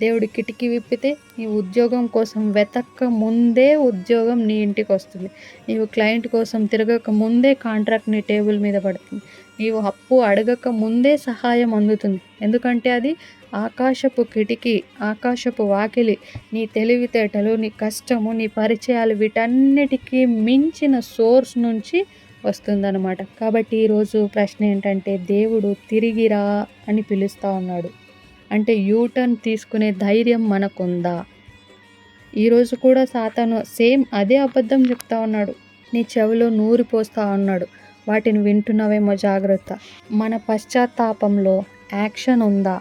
దేవుడు కిటికీ విప్పితే నీ ఉద్యోగం కోసం వెతక్క ముందే ఉద్యోగం నీ ఇంటికి వస్తుంది. నీవు క్లయింట్ కోసం తిరగక ముందే కాంట్రాక్ట్ నీ టేబుల్ మీద పడుతుంది. నీవు అప్పు అడగక ముందే సహాయం అందుతుంది. ఎందుకంటే అది ఆకాశపు కిటికీ, ఆకాశపు వాకిలి. నీ తెలివితేటలు, నీ కష్టము, నీ పరిచయాలు వీటన్నిటికీ మించిన సోర్స్ నుంచి వస్తుందన్నమాట. కాబట్టి ఈరోజు ప్రశ్న ఏంటంటే, దేవుడు తిరిగిరా అని పిలుస్తూ ఉన్నాడు. అంటే యూటర్న్ తీసుకునే ధైర్యం మనకుందా? ఈరోజు కూడా సాతాను సేమ్ అదే అబద్ధం చెప్తా ఉన్నాడు. నీ చెవిలో నూరి పోస్తా ఉన్నాడు. వాటిని వింటున్నావేమో జాగ్రత్త. మన పశ్చాత్తాపంలో యాక్షన్ ఉందా?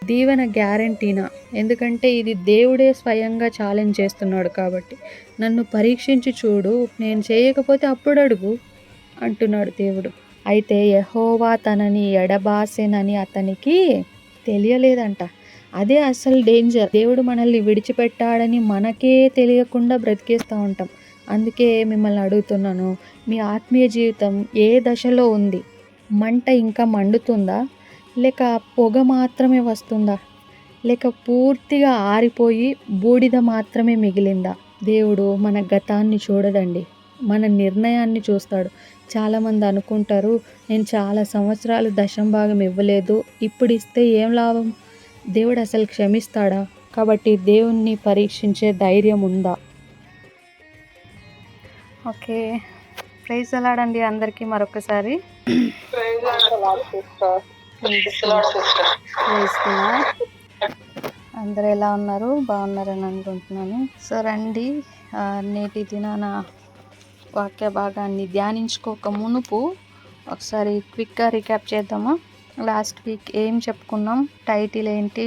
దీవెన గ్యారంటీనా? ఎందుకంటే ఇది దేవుడే స్వయంగా ఛాలెంజ్ చేస్తున్నాడు కాబట్టి. నన్ను పరీక్షించి చూడు, నేను చేయకపోతే అప్పుడు అడుగు అంటున్నాడు దేవుడు. అయితే యెహోవా తనని ఎడబాసెనని అతనికి తెలియలేదంట. అదే అసలు డేంజర్. దేవుడు మనల్ని విడిచిపెట్టాడని మనకే తెలియకుండా బ్రతికేస్తూ ఉంటాం. అందుకే మిమ్మల్ని అడుగుతున్నాను, మీ ఆత్మీయ జీవితం ఏ దశలో ఉంది? మంట ఇంకా మండుతుందా? లేక పొగ మాత్రమే వస్తుందా? లేక పూర్తిగా ఆరిపోయి బూడిద మాత్రమే మిగిలిందా? దేవుడు మన గతాన్ని చూడడండి, మన నిర్ణయాన్ని చూస్తాడు. చాలామంది అనుకుంటారు, నేను చాలా సంవత్సరాలు దశం భాగం ఇవ్వలేదు, ఇప్పుడు ఇస్తే ఏం లాభం? దేవుడు అసలు క్షమిస్తాడా? కాబట్టి దేవుణ్ణి పరీక్షించే ధైర్యం ఉందా? ఓకే, ప్రైజ్ అలాడండి అందరికీ మరొకసారి. అందరూ ఎలా ఉన్నారు? బాగున్నారని అనుకుంటున్నాను. సో రండి, నేటి దినాన వాక్య భాగాన్ని ధ్యానించుకోక మునుపు ఒకసారి క్విక్గా రీక్యాప్ చేద్దామా? లాస్ట్ వీక్ ఏం చెప్పుకున్నాం, టైటిల్ ఏంటి,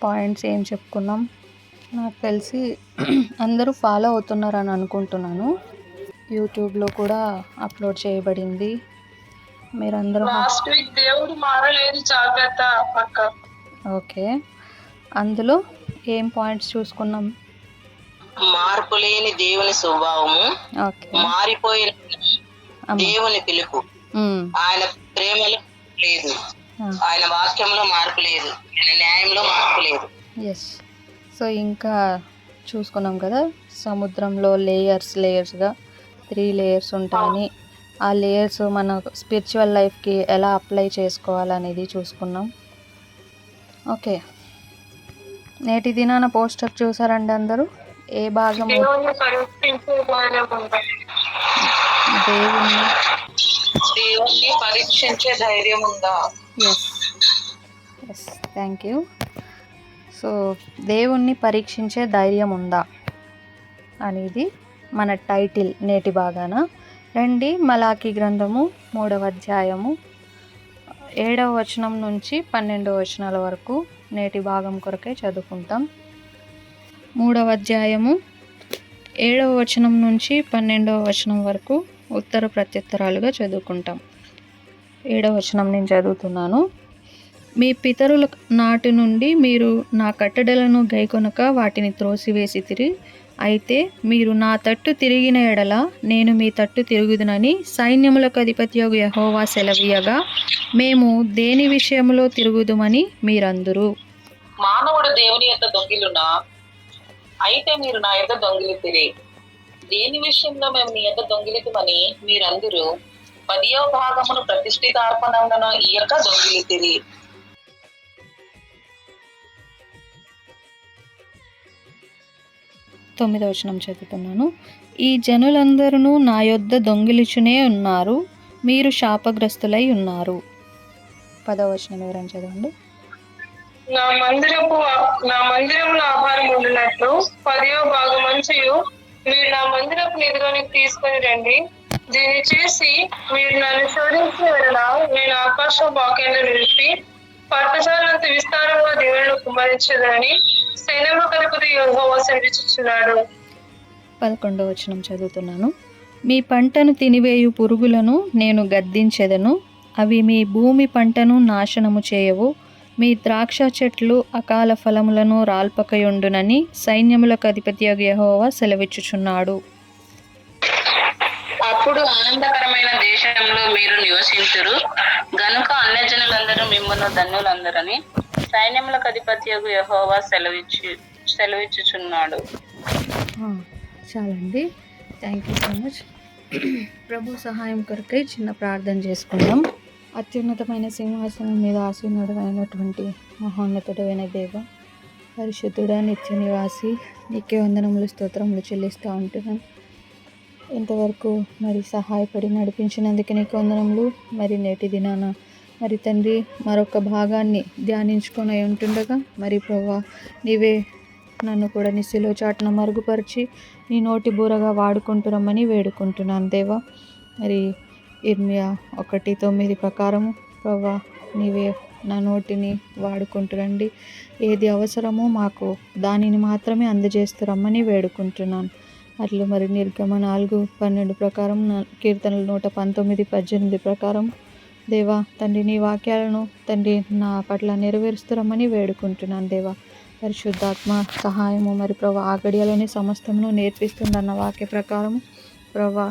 పాయింట్స్ ఏం చెప్పుకున్నాం? నాకు తెలిసి అందరూ ఫాలో అవుతున్నారని అనుకుంటున్నాను. యూట్యూబ్లో కూడా అప్లోడ్ చేయబడింది. మీరందరూ లాస్ట్ వీక్ దేవుడు మారలేదు, జాగ్రత్త పక్క. ఓకే, అందులో ఏం పాయింట్స్ చూసుకున్నాం? మార్పు లేని దేవుని స్వభావము, మారిపోయిన దేవుని పిలుపు, ఆయన ప్రేమలో లేదు, ఆయన వాక్యంలో మార్పు లేదు, ఆయన న్యాయంలో మార్పు లేదు. ఎస్. సో ఇంకా చూసుకున్నాం కదా, సముద్రంలో లేయర్స్గా 3 లేయర్స్ ఉంటాయని, ఆ లేయర్స్ మన స్పిరిచువల్ లైఫ్కి ఎలా అప్లై చేసుకోవాలనేది చూసుకున్నాం. ఓకే, నేటి దినాన పోస్టర్ చూసారండి అందరూ? ఏ భాగం? దేవుణ్ణి పరీక్షించే ధైర్యం ఉందా? Yes, thank you. సో దేవుణ్ణి పరీక్షించే ధైర్యం ఉందా అనేది మన టైటిల్ నేటి భాగాన. రండి, మలాకి గ్రంథము 3వ అధ్యాయము 7వ వచనం నుంచి 12వ వచనాల వరకు నేటి భాగం కొరకే చదువుకుంటాం. 3వ అధ్యాయము 7వ వచనం నుంచి 12వ వచనం వరకు ఉత్తర ప్రత్యుత్తరాలుగా చదువుకుంటాం. 7వ వచనం నేను చదువుతున్నాను. మీ పితరుల నాటి నుండి మీరు నా కట్టడలను గైకొనక వాటిని త్రోసివేసితిరి. అయితే మీరు నా తట్టు తిరిగిన ఎడల నేను మీ తట్టు తిరుగుదునని సైన్యములకు అధిపతియగు యెహోవా సెలవీయగా, మేము దేని విషయంలో తిరుగుదుమని మీరందరూ. మానవుడు దేవుని యొక్క దొంగిలునా? అయితే మీరు నా యొక్క దొంగిలితిరి. దేని విషయంలో మేము నీ యొక్క దొంగిలితమని మీరందరూ 10వ భాగమును ప్రతిష్ఠితార్పణములను ఈ యొక్క దొంగిలితిరి. 9వ వచనం చదువుతున్నాను. ఈ జనులందరూ నా యొద్ద దొంగిలిచునే ఉన్నారు, మీరు శాపగ్రస్తులై ఉన్నారు. 10వ వచనం ఎవరైనా చదవండి. నా మందిరములో ఆహారం ఉండినట్లు 10వ భాగం మంచియు మీరు నా మందిరపు నిధిలోనికి తీసుకుని రండి. దీన్ని చేసి మీరు నన్ను శోధించిన ఎడల నేను ఆకాశం వాక్యంలో నిలిపి పట్టజాలంత విస్తారంగా దేవుళ్ళు కుమ్మరించదని సైన్యములకు అధిపతి యెహోవా సెలవిచ్చుచున్నాడు. 11వ వచనం చదువుతున్నాను. మీ పంటను తినివేయు పురుగులను నేను గద్దించెదను, అవి మీ భూమి పంటను నాశనము చేయవు. మీ ద్రాక్ష చెట్లు అకాల ఫలములను రాల్పకయుండునని సైన్యములకు అధిపతియగు యెహోవా సెలవిచ్చుచున్నాడు. అప్పుడు ఆనందకరమైన దేశంలో మీరు నివసించురు గనుక అన్యజనులందరూ మిమ్మల్ని ధన్యులందరని సైన్యములకు అధిపతియగు యెహోవా సెలవిచ్చుచున్నాడు. చాలండి. Thank you so much. ప్రభు సహాయం కొరకై చిన్న ప్రార్థన చేసుకుందాం. అత్యున్నతమైన సింహాసనం మీద ఆసీనుడైనటువంటి మహోన్నతుడైన దేవ, పరిశుద్ధుడ, నిత్య నివాసి, నీకే వందనములు స్తోత్రములు చెల్లిస్తూ ఉంటున్నాను. ఇంతవరకు మరి సహాయపడి నడిపించినందుకు నీకు వందనములు. మరి నేటి దినాన మరి తండ్రి మరొక భాగాన్ని ధ్యానించుకొని ఉంటుండగా మరి ప్రభువా నీవే నన్ను కూడా నీ శిలువ చాటున మరుగుపరిచి నీ నోటి బూరగా వాడుకుంటురమ్మని వేడుకుంటున్నాను దేవా. మరి ఇర్మియా 1:9 ప్రకారము ప్రభువా నీవే నా నోటిని వాడుకుంటురండి, ఏది అవసరమో మాకు దానిని మాత్రమే అందజేస్తురమ్మని వేడుకుంటున్నాను. అట్లు మరి నిర్గమ 4:12 ప్రకారం, కీర్తనలు 119:18 ప్రకారం దేవా తండ్రి నీ వాక్యాలను తండ్రి నా పట్ల నెరవేరుస్తురమ్మని వేడుకుంటున్నాను దేవా. పరిశుద్ధాత్మ సహాయము మరి ప్రభా ఆ గడియలోని సమస్తమును నేర్పిస్తుందన్న వాక్య ప్రకారము ప్రభా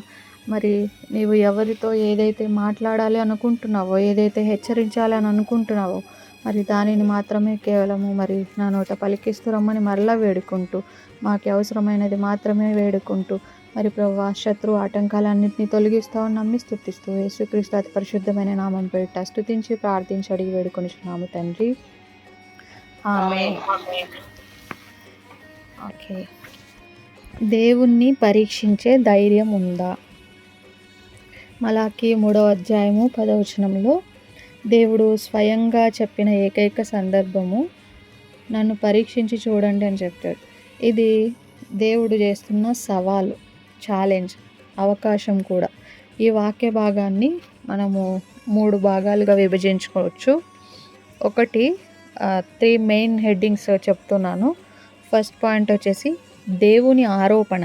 మరి నీవు ఎవరితో ఏదైతే మాట్లాడాలి అనుకుంటున్నావో, ఏదైతే హెచ్చరించాలి అని అనుకుంటున్నావో మరి దానిని మాత్రమే కేవలము మరి నా నోట పలికిస్తురమ్మని మరలా వేడుకుంటూ, మాకు అవసరమైనది మాత్రమే వేడుకుంటూ మరి ప్రభువా శత్రు ఆటంకాలన్నింటినీ తొలగిస్తామని నమ్మి స్తుతిస్తూ యేసుక్రీస్తు అతి పరిశుద్ధమైన నామం పేరిట స్తుతించి ప్రార్థించి అడిగి వేడుకొనిచున్నాము తండ్రి, ఆమేన్. ఓకే. దేవుణ్ణి పరీక్షించే ధైర్యం ఉందా? మలాకి 3:10 దేవుడు స్వయంగా చెప్పిన ఏకైక సందర్భము నన్ను పరీక్షించి చూడండి అని చెప్పాడు. ఇది దేవుడు చేస్తున్న సవాలు, ఛాలెంజ్, అవకాశం కూడా. ఈ వాక్య భాగాన్ని మనము 3 భాగాలుగా విభజించుకోవచ్చు. ఒకటి 3 మెయిన్ హెడ్డింగ్స్ చెప్తున్నాను. ఫస్ట్ పాయింట్ వచ్చేసి దేవుని ఆరోపణ.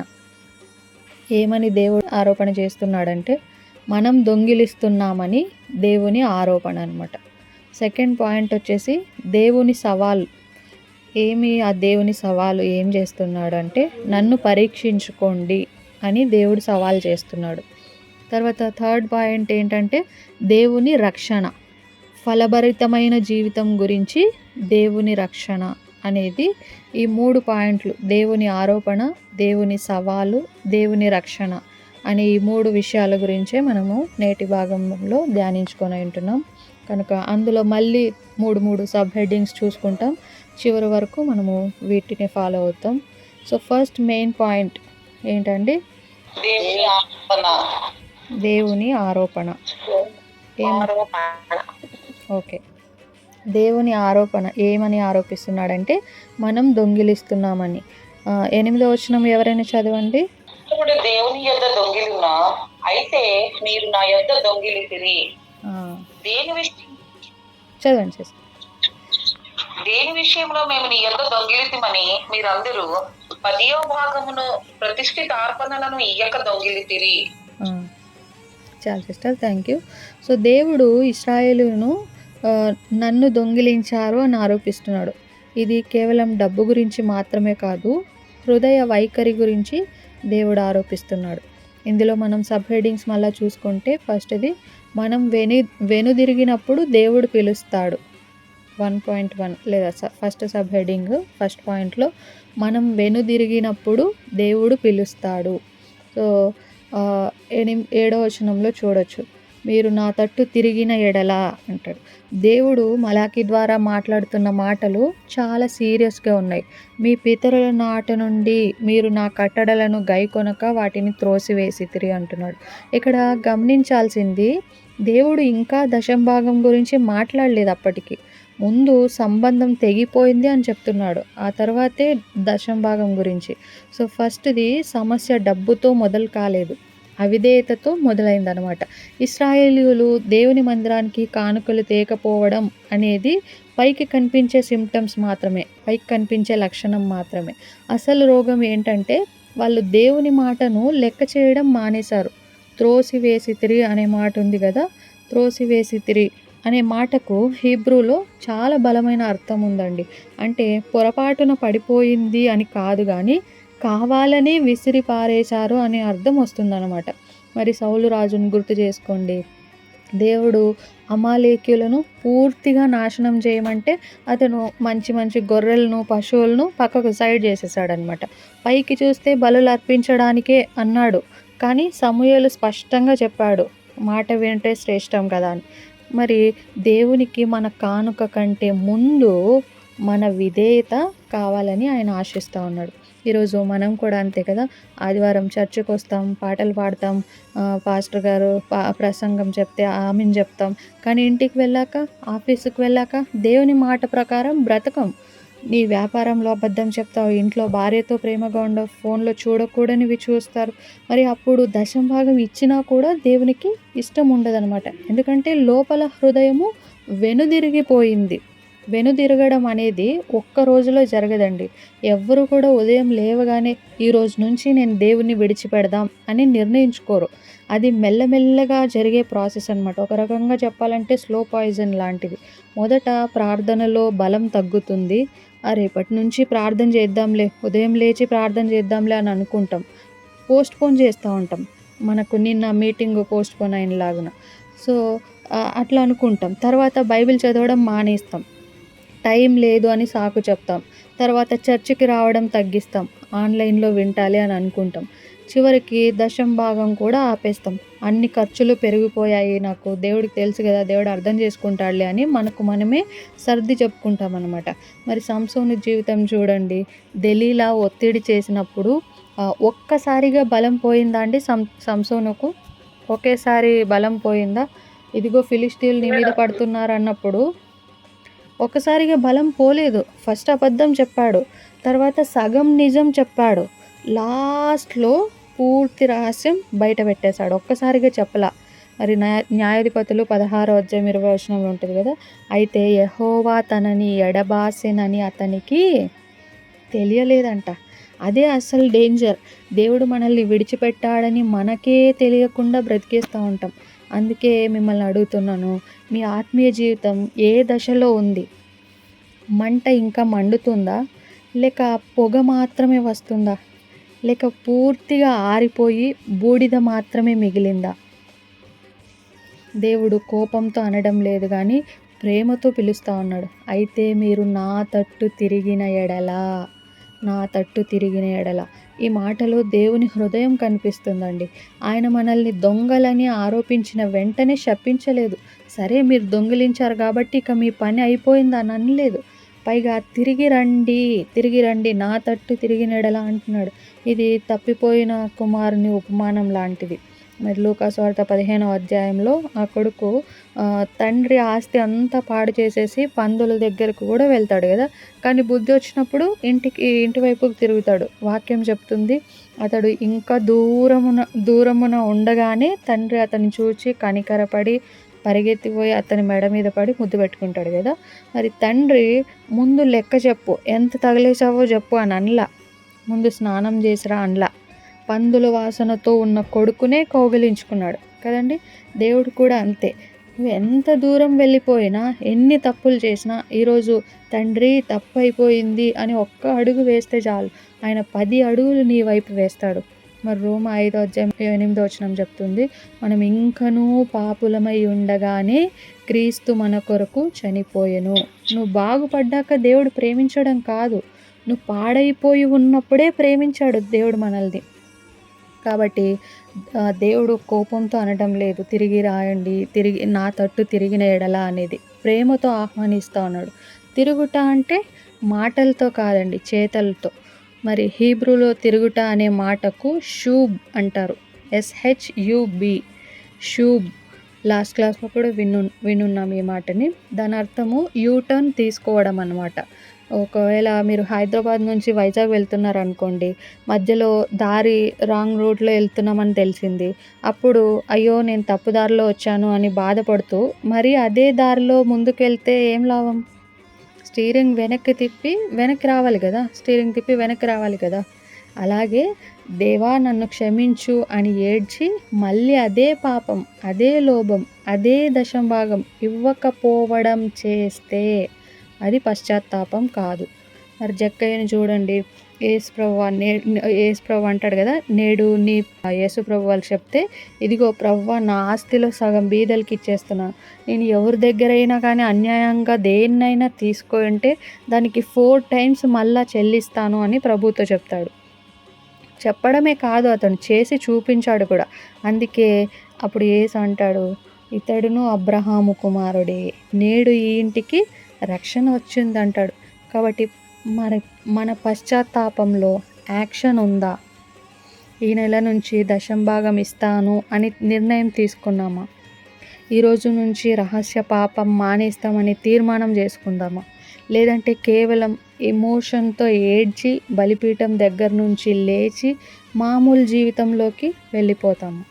ఏమని దేవుడు ఆరోపణ చేస్తున్నాడంటే మనం దొంగిలిస్తున్నామని దేవుని ఆరోపణ అనమాట. సెకండ్ పాయింట్ వచ్చేసి దేవుని సవాలు. ఏమి ఆ దేవుని సవాలు ఏం చేస్తున్నాడు అంటే నన్ను పరీక్షించుకోండి అని దేవుడు సవాల్ చేస్తున్నాడు. తర్వాత థర్డ్ పాయింట్ ఏంటంటే దేవుని రక్షణ, ఫలభరితమైన జీవితం గురించి దేవుని రక్షణ అనేది. ఈ 3 పాయింట్లు, దేవుని ఆరోపణ, దేవుని సవాలు, దేవుని రక్షణ అనే ఈ 3 విషయాల గురించే మనము నేటి భాగంలో ధ్యానించుకొని ఉంటున్నాం. కనుక అందులో మళ్ళీ 3 సబ్ హెడ్డింగ్స్ చూసుకుంటాం. చివరి వరకు మనము వీటిని ఫాలో అవుతాం. సో ఫస్ట్ మెయిన్ పాయింట్ ఏంటండి? దేవుని ఆరోపణ. ఓకే. దేవుని ఆరోపణ ఏమని ఆరోపిస్తున్నాడంటే మనం దొంగిలిస్తున్నామని. 8వ వచనం ఎవరైనా చదవండి. ఇప్పుడు దేవుని యొద్ద దొంగిలినా అయితే మీరు నా యొద్ద దొంగిలితిరి. దేని విషయం చదవండి. దేని విషయంలో మేము నీ యొద్ద దొంగిలితిమని మీరందరూ 10వ భాగమును ప్రతిష్ఠిత అర్పణలను ఇయ్యక దొంగిలితిరి. చాలా సిస్టర్, థ్యాంక్ యూ. సో దేవుడు ఇశ్రాయేలును నన్ను దొంగిలించారు అని ఆరోపిస్తున్నాడు. ఇది కేవలం డబ్బు గురించి మాత్రమే కాదు, హృదయ వైఖరి గురించి దేవుడు ఆరోపిస్తున్నాడు. ఇందులో మనం సబ్ హెడ్డింగ్స్ మళ్ళీ చూసుకుంటే ఫస్ట్ది మనం వెనుదిరిగినప్పుడు దేవుడు పిలుస్తాడు. 1.1 లేదా ఫస్ట్ సబ్ హెడ్డింగ్ ఫస్ట్ పాయింట్లో మనం వెనుదిరిగినప్పుడు దేవుడు పిలుస్తాడు. సో 7వ వచనంలో చూడొచ్చు, మీరు నా తట్టు తిరిగిన ఎడల అంటాడు. దేవుడు మలాకి ద్వారా మాట్లాడుతున్న మాటలు చాలా సీరియస్గా ఉన్నాయి. మీ పితరుల నాట నుండి మీరు నా కట్టడలను గైకొనక వాటిని త్రోసివేసితిరి అంటున్నాడు. ఇక్కడ గమనించాల్సింది, దేవుడు ఇంకా దశంభాగం గురించి మాట్లాడలేదు. అప్పటికి ముందు సంబంధం తెగిపోయింది అని చెప్తున్నాడు, ఆ తర్వాతే దశంభాగం గురించి. సో ఫస్ట్ది సమస్య డబ్బుతో మొదలు కాలేదు, అవిధేయతతో మొదలైందనమాట. ఇశ్రాయేలీయులు దేవుని మందిరానికి కానుకలు తేకపోవడం అనేది పైకి కనిపించే సిమ్టమ్స్ మాత్రమే, పైకి కనిపించే లక్షణం మాత్రమే. అసలు రోగం ఏంటంటే వాళ్ళు దేవుని మాటను లెక్క చేయడం మానేశారు. త్రోసివేసితిరి అనే మాట ఉంది కదా, త్రోసివేసితిరి అనే మాటకు హీబ్రూలో చాలా బలమైన అర్థం ఉందండి. అంటే పొరపాటున పడిపోయింది అని కాదు, కానీ కావాలని విసిరి పారేశారు అనే అర్థం వస్తుందన్నమాట. మరి సౌలు రాజును గుర్తు చేసుకోండి. దేవుడు అమాలేకీయులను పూర్తిగా నాశనం చేయమంటే అతను మంచి మంచి గొర్రెలను, పశువులను పక్కకు సైడ్ చేసేసాడనమాట. పైకి చూస్తే బలులు అర్పించడానికే అన్నాడు, కానీ సమూయేలు స్పష్టంగా చెప్పాడు, మాట వింటే శ్రేష్టం కదా అని. మరి దేవునికి మన కానుక కంటే ముందు మన విధేయత కావాలని ఆయన ఆశిస్తూ ఉన్నాడు. ఈరోజు మనం కూడా అంతే కదా. ఆదివారం చర్చికి వస్తాం, పాటలు పాడతాం, పాస్టర్ గారు ప్రసంగం చెప్తే ఆమెన్ చెప్తాం. కానీ ఇంటికి వెళ్ళాక, ఆఫీసుకి వెళ్ళాక దేవుని మాట ప్రకారం బ్రతకం. నీ వ్యాపారంలో అబద్ధం చెప్తావు, ఇంట్లో భార్యతో ప్రేమగా ఉండవు, ఫోన్లో చూడకూడనివి చూస్తారు. మరి అప్పుడు దశమ భాగం ఇచ్చినా కూడా దేవునికి ఇష్టం ఉండదనమాట. ఎందుకంటే లోపల హృదయము వెనుదిరిగిపోయింది. వెనుదిరగడం అనేది ఒక్క రోజులో జరగదండి. ఎవ్వరు కూడా ఉదయం లేవగానే ఈరోజు నుంచి నేను దేవుణ్ణి విడిచిపెడదాం అని నిర్ణయించుకోరు. అది మెల్లమెల్లగా జరిగే ప్రాసెస్ అనమాట. ఒక రకంగా చెప్పాలంటే స్లో పాయిజన్ లాంటిది. మొదట ప్రార్థనలో బలం తగ్గుతుంది. రేపటి నుంచి ప్రార్థన చేద్దాంలే, ఉదయం లేచి ప్రార్థన చేద్దాంలే అని అనుకుంటాం. పోస్ట్పోన్ చేస్తూ ఉంటాం. మనకు నిన్న మీటింగ్ పోస్ట్పోన్ అయిన లాగున. సో అట్లా అనుకుంటాం. తర్వాత బైబిల్ చదవడం మానేస్తాం. టైం లేదు అని సాకు చెప్తాం. తర్వాత చర్చికి రావడం తగ్గిస్తాం. ఆన్లైన్లో వింటాలి అని అనుకుంటాం. చివరికి దశమ భాగం కూడా ఆపేస్తాం. అన్ని ఖర్చులు పెరిగిపోయాయి, నాకు దేవుడికి తెలుసు కదా, దేవుడు అర్థం చేసుకుంటాడులే అని మనకు మనమే సర్ది చెప్పుకుంటాం అనమాట. మరి సంసోను జీవితం చూడండి. దెలీలా ఒత్తిడి చేసినప్పుడు ఒక్కసారిగా బలం పోయిందా అండి సంసోనుకు? ఒకేసారి బలం పోయిందా? ఇదిగో ఫిలిష్తీయులు నీ మీద పడుతున్నారు అన్నప్పుడు ఒకసారిగా బలం పోలేదు. ఫస్ట్ అబద్ధం చెప్పాడు, తర్వాత సగం నిజం చెప్పాడు, లాస్ట్లో పూర్తి రహస్యం బయట పెట్టేశాడు. ఒక్కసారిగా చెప్పలా. మరి న్యాయాధిపతులు 16వ అధ్యాయం 20వ వచనంలో ఉంటుంది కదా, అయితే యెహోవా తనని ఎడబాసెనని అతనికి తెలియలేదంట. అదే అసలు డేంజర్. దేవుడు మనల్ని విడిచిపెట్టాడని మనకే తెలియకుండా బ్రతికేస్తూ ఉంటాం. అందుకే మిమ్మల్ని అడుగుతున్నాను, మీ ఆత్మీయ జీవితం ఏ దశలో ఉంది? మంట ఇంకా మండుతుందా, లేక పొగ మాత్రమే వస్తుందా, లేక పూర్తిగా ఆరిపోయి బూడిద మాత్రమే మిగిలిందా? దేవుడు కోపంతో అనడం లేదు, కానీ ప్రేమతో పిలుస్తూ ఉన్నాడు. అయితే మీరు నా తట్టు తిరిగిన ఎడల. ఈ మాటలో దేవుని హృదయం కనిపిస్తుందండి. ఆయన మనల్ని దొంగలని ఆరోపించిన వెంటనే శపించలేదు. సరే మీరు దొంగిలించారు కాబట్టి ఇక మీ పని అయిపోయింది అని అనలేదు. పైగా తిరిగి రండి, నా తట్టు తిరిగిన ఎడల అంటున్నాడు. ఇది తప్పిపోయిన కుమారుని ఉపమానం లాంటిది. మరి లూకాసు వార్త 15వ అధ్యాయంలో ఆ కొడుకు తండ్రి ఆస్తి అంతా పాడు చేసేసి పందుల దగ్గరకు కూడా వెళ్తాడు కదా. కానీ బుద్ధి వచ్చినప్పుడు ఇంటి వైపుకు తిరుగుతాడు. వాక్యం చెప్తుంది, అతడు ఇంకా దూరమున ఉండగానే తండ్రి అతన్ని చూచి కనికరపడి పరిగెత్తిపోయి అతని మెడ మీద పడి ముద్దు పెట్టుకుంటాడు కదా. మరి తండ్రి ముందు లెక్క చెప్పు, ఎంత తగిలేసావో చెప్పు అని అనలా, ముందు స్నానం చేసిరా అనలా. పందుల వాసనతో ఉన్న కొడుకునే కౌగిలించుకున్నాడు కదండి. దేవుడు కూడా అంతే. నువ్వు ఎంత దూరం వెళ్ళిపోయినా, ఎన్ని తప్పులు చేసినా, ఈరోజు తండ్రి తప్పు అయిపోయింది అని ఒక్క అడుగు వేస్తే చాలు, ఆయన 10 అడుగులు నీ వైపు వేస్తాడు. మరి రోమా 5వ అధ్యాయం 8వ వచనం చెప్తుంది, మనం ఇంకనూ పాపులమై ఉండగానే క్రీస్తు మన కొరకు చనిపోయెను. నువ్వు బాగుపడ్డాక దేవుడు ప్రేమించడం కాదు, నువ్వు పాడైపోయి ఉన్నప్పుడే ప్రేమించాడు దేవుడు మనల్ని. కాబట్టి దేవుడు కోపంతో అనడం లేదు, తిరిగి నా తట్టు తిరిగిన ఎడల అనేది. ప్రేమతో ఆహ్వానిస్తూ ఉన్నాడు. తిరుగుట అంటే మాటలతో కాదండి, చేతలతో. మరి హీబ్రూలో తిరుగుట అనే మాటకు షూబ్ అంటారు, SHUB, షూబ్. లాస్ట్ క్లాస్లో కూడా వినున్నాం ఈ మాటని. దాని అర్థము యూటర్న్ తీసుకోవడం అన్నమాట. ఒకవేళ మీరు హైదరాబాద్ నుంచి వైజాగ్ వెళ్తున్నారు అనుకోండి, మధ్యలో దారి రాంగ్ రూట్లో వెళ్తున్నామని తెలిసింది. అప్పుడు అయ్యో నేను తప్పు దారిలో వచ్చాను అని బాధపడుతూ మరి అదే దారిలో ముందుకు వెళ్తే ఏం లాభం? స్టీరింగ్ వెనక్కి రావాలి కదా. అలాగే దేవా నన్ను క్షమించు అని ఏడ్చి మళ్ళీ అదే పాపం, అదే లోభం, అదే దశమ భాగం ఇవ్వకపోవడం చేస్తే అది పశ్చాత్తాపం కాదు. మరి జక్కయ్యని చూడండి, యేసుప్రభు అంటాడు కదా, నేడు నీ యేసుప్రభు వాళ్ళు చెప్తే, ఇదిగో ప్రవ్వా నా ఆస్తిలో సగం బీదలకి ఇచ్చేస్తున్నాను, నేను ఎవరి దగ్గరైనా కానీ అన్యాయంగా దేన్నైనా తీసుకుంటే దానికి 4 టైమ్స్ మళ్ళా చెల్లిస్తాను అని ప్రభుతో చెప్తాడు. చెప్పడమే కాదు, అతను చేసి చూపించాడు కూడా. అందుకే అప్పుడు యేసు అంటాడు, ఇతడును అబ్రహాము కుమారుడే, నేడు ఈ ఇంటికి రక్షణ వచ్చిందంటాడు. కాబట్టి మన పశ్చాత్తాపంలో యాక్షన్ ఉందా? ఈ నెల నుంచి 10% ఇస్తాను అని నిర్ణయం తీసుకున్నామా? ఈరోజు నుంచి రహస్య పాపం మానేస్తామని తీర్మానం చేసుకుందామా? లేదంటే కేవలం ఎమోషన్తో ఏడ్చి బలిపీఠం దగ్గర నుంచి లేచి మామూలు జీవితంలోకి వెళ్ళిపోతాము?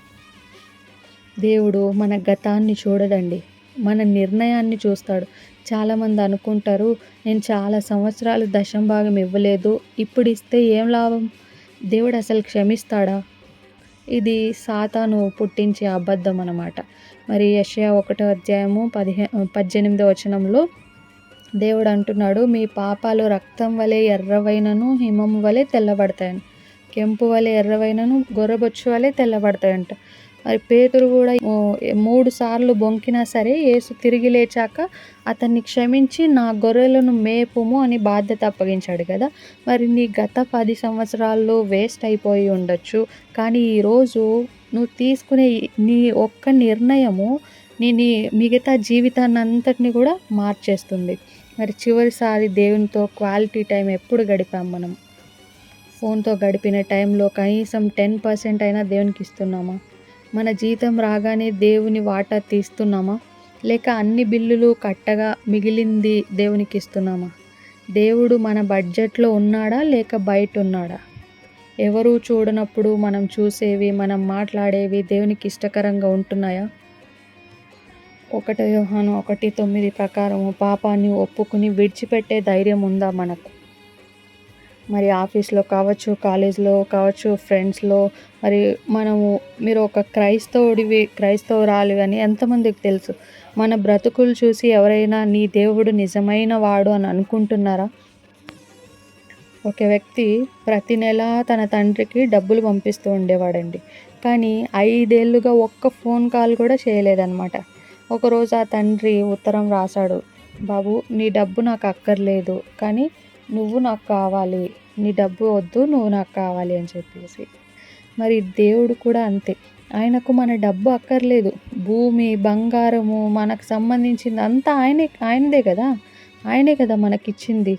దేవుడు మన గతాన్ని చూడడండి, మన నిర్ణయాన్ని చూస్తాడు. చాలామంది అనుకుంటారు, నేను చాలా సంవత్సరాలు 10% ఇవ్వలేదు, ఇప్పుడు ఇస్తే ఏం లాభం? దేవుడు అసలు క్షమిస్తాడా? ఇది సాతాను పుట్టించే అబద్ధం అన్నమాట. మరి యెషయా 1:18 దేవుడు అంటున్నాడు, మీ పాపాలు రక్తం వలె ఎర్రవైనను హిమము వలె తెల్లబడతాయని, కెంపు వలె ఎర్రవైనను గొర్రెబొచ్చు వలె తెల్లబడతాయంట. మరి పేతురు కూడా 3 సార్లు బొంకినా సరే యేసు తిరిగి లేచాక అతన్ని క్షమించి నా గొర్రెలను మేపుము అని బాధ్యత అప్పగించాడు కదా. మరి నీ గత 10 సంవత్సరాల్లో వేస్ట్ అయిపోయి ఉండొచ్చు, కానీ ఈరోజు నువ్వు తీసుకునే నీ ఒక్క నిర్ణయము నీ మిగతా జీవితాన్ని అంతటిని కూడా మార్చేస్తుంది. మరి చివరిసారి దేవునితో క్వాలిటీ టైం ఎప్పుడు గడిపాం మనం? ఫోన్తో గడిపిన టైంలో కనీసం 10% అయినా దేవునికి ఇస్తున్నామా? మన జీతం రాగానే దేవుని వాటా తీస్తున్నామా? లేక అన్ని బిల్లులు కట్టగా మిగిలింది దేవునికి ఇస్తున్నామా? దేవుడు మన బడ్జెట్లో ఉన్నాడా లేక బయట ఉన్నాడా? ఎవరూ చూడనప్పుడు మనం చూసేవి, మనం మాట్లాడేవి దేవునికి ఇష్టకరంగా ఉంటున్నాయా? 1 యోహాను 1:9 ప్రకారం పాపాన్ని ఒప్పుకుని విడిచిపెట్టే ధైర్యం ఉందా మనకు? మరి ఆఫీస్లో కావచ్చు, కాలేజ్లో కావచ్చు, ఫ్రెండ్స్లో, మరి మీరు ఒక క్రైస్తవురాలు అని ఎంతమందికి తెలుసు? మన బ్రతుకులు చూసి ఎవరైనా నీ దేవుడు నిజమైన వాడు అని అనుకుంటున్నారా? ఒక వ్యక్తి ప్రతి నెల తన తండ్రికి డబ్బులు పంపిస్తూ ఉండేవాడండి, కానీ 5 ఏళ్ళుగా ఒక్క ఫోన్ కాల్ కూడా చేయలేదన్నమాట. ఒకరోజు ఆ తండ్రి ఉత్తరం రాశాడు, బాబు నీ డబ్బు నాకు అక్కర్లేదు, కానీ నువ్వు నాకు కావాలి, నీ డబ్బు వద్దు, నువ్వు నాకు కావాలి అని చెప్పేసి. మరి దేవుడు కూడా అంతే, ఆయనకు మన డబ్బు అక్కర్లేదు. భూమి, బంగారము, మనకు సంబంధించింది అంతా ఆయనదే కదా, ఆయనే కదా మనకిచ్చింది.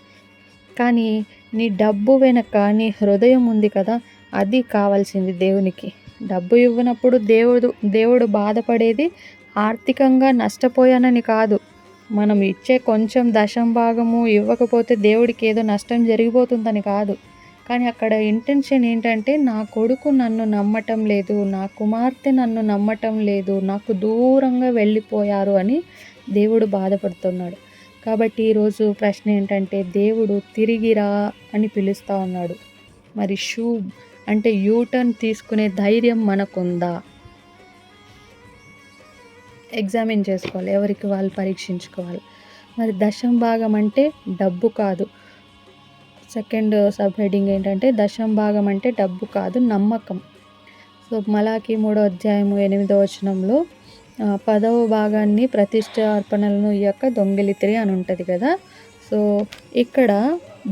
కానీ నీ డబ్బు వెనక నీ హృదయం ఉంది కదా, అది కావాల్సింది దేవునికి. డబ్బు ఇవ్వనప్పుడు దేవుడు బాధపడేది ఆర్థికంగా నష్టపోయానని కాదు, మనం ఇచ్చే కొంచెం 10% ఇవ్వకపోతే దేవుడికి ఏదో నష్టం జరిగిపోతుందని కాదు. కానీ అక్కడ ఇంటెన్షన్ ఏంటంటే, నా కొడుకు నన్ను నమ్మటం లేదు, నా కుమార్తె నన్ను నమ్మటం లేదు, నాకు దూరంగా వెళ్ళిపోయారు అని దేవుడు బాధపడుతున్నాడు. కాబట్టి ఈరోజు ప్రశ్న ఏంటంటే, దేవుడు తిరిగిరా అని పిలుస్తూ ఉన్నాడు. మరి అంటే యూటర్న్ తీసుకునే ధైర్యం మనకుందా? ఎగ్జామిన్ చేసుకోవాలి, ఎవరికి వాళ్ళు పరీక్షించుకోవాలి. మరి 10% అంటే డబ్బు కాదు. సెకండ్ సబ్ హెడింగ్ ఏంటంటే, 10% అంటే డబ్బు కాదు, నమ్మకం. సో మలాకి 3:8 10వ భాగాన్ని ప్రతిష్ఠ అర్పణలను ఇయ్యక దొంగిలితిరి అని ఉంటుంది కదా. సో ఇక్కడ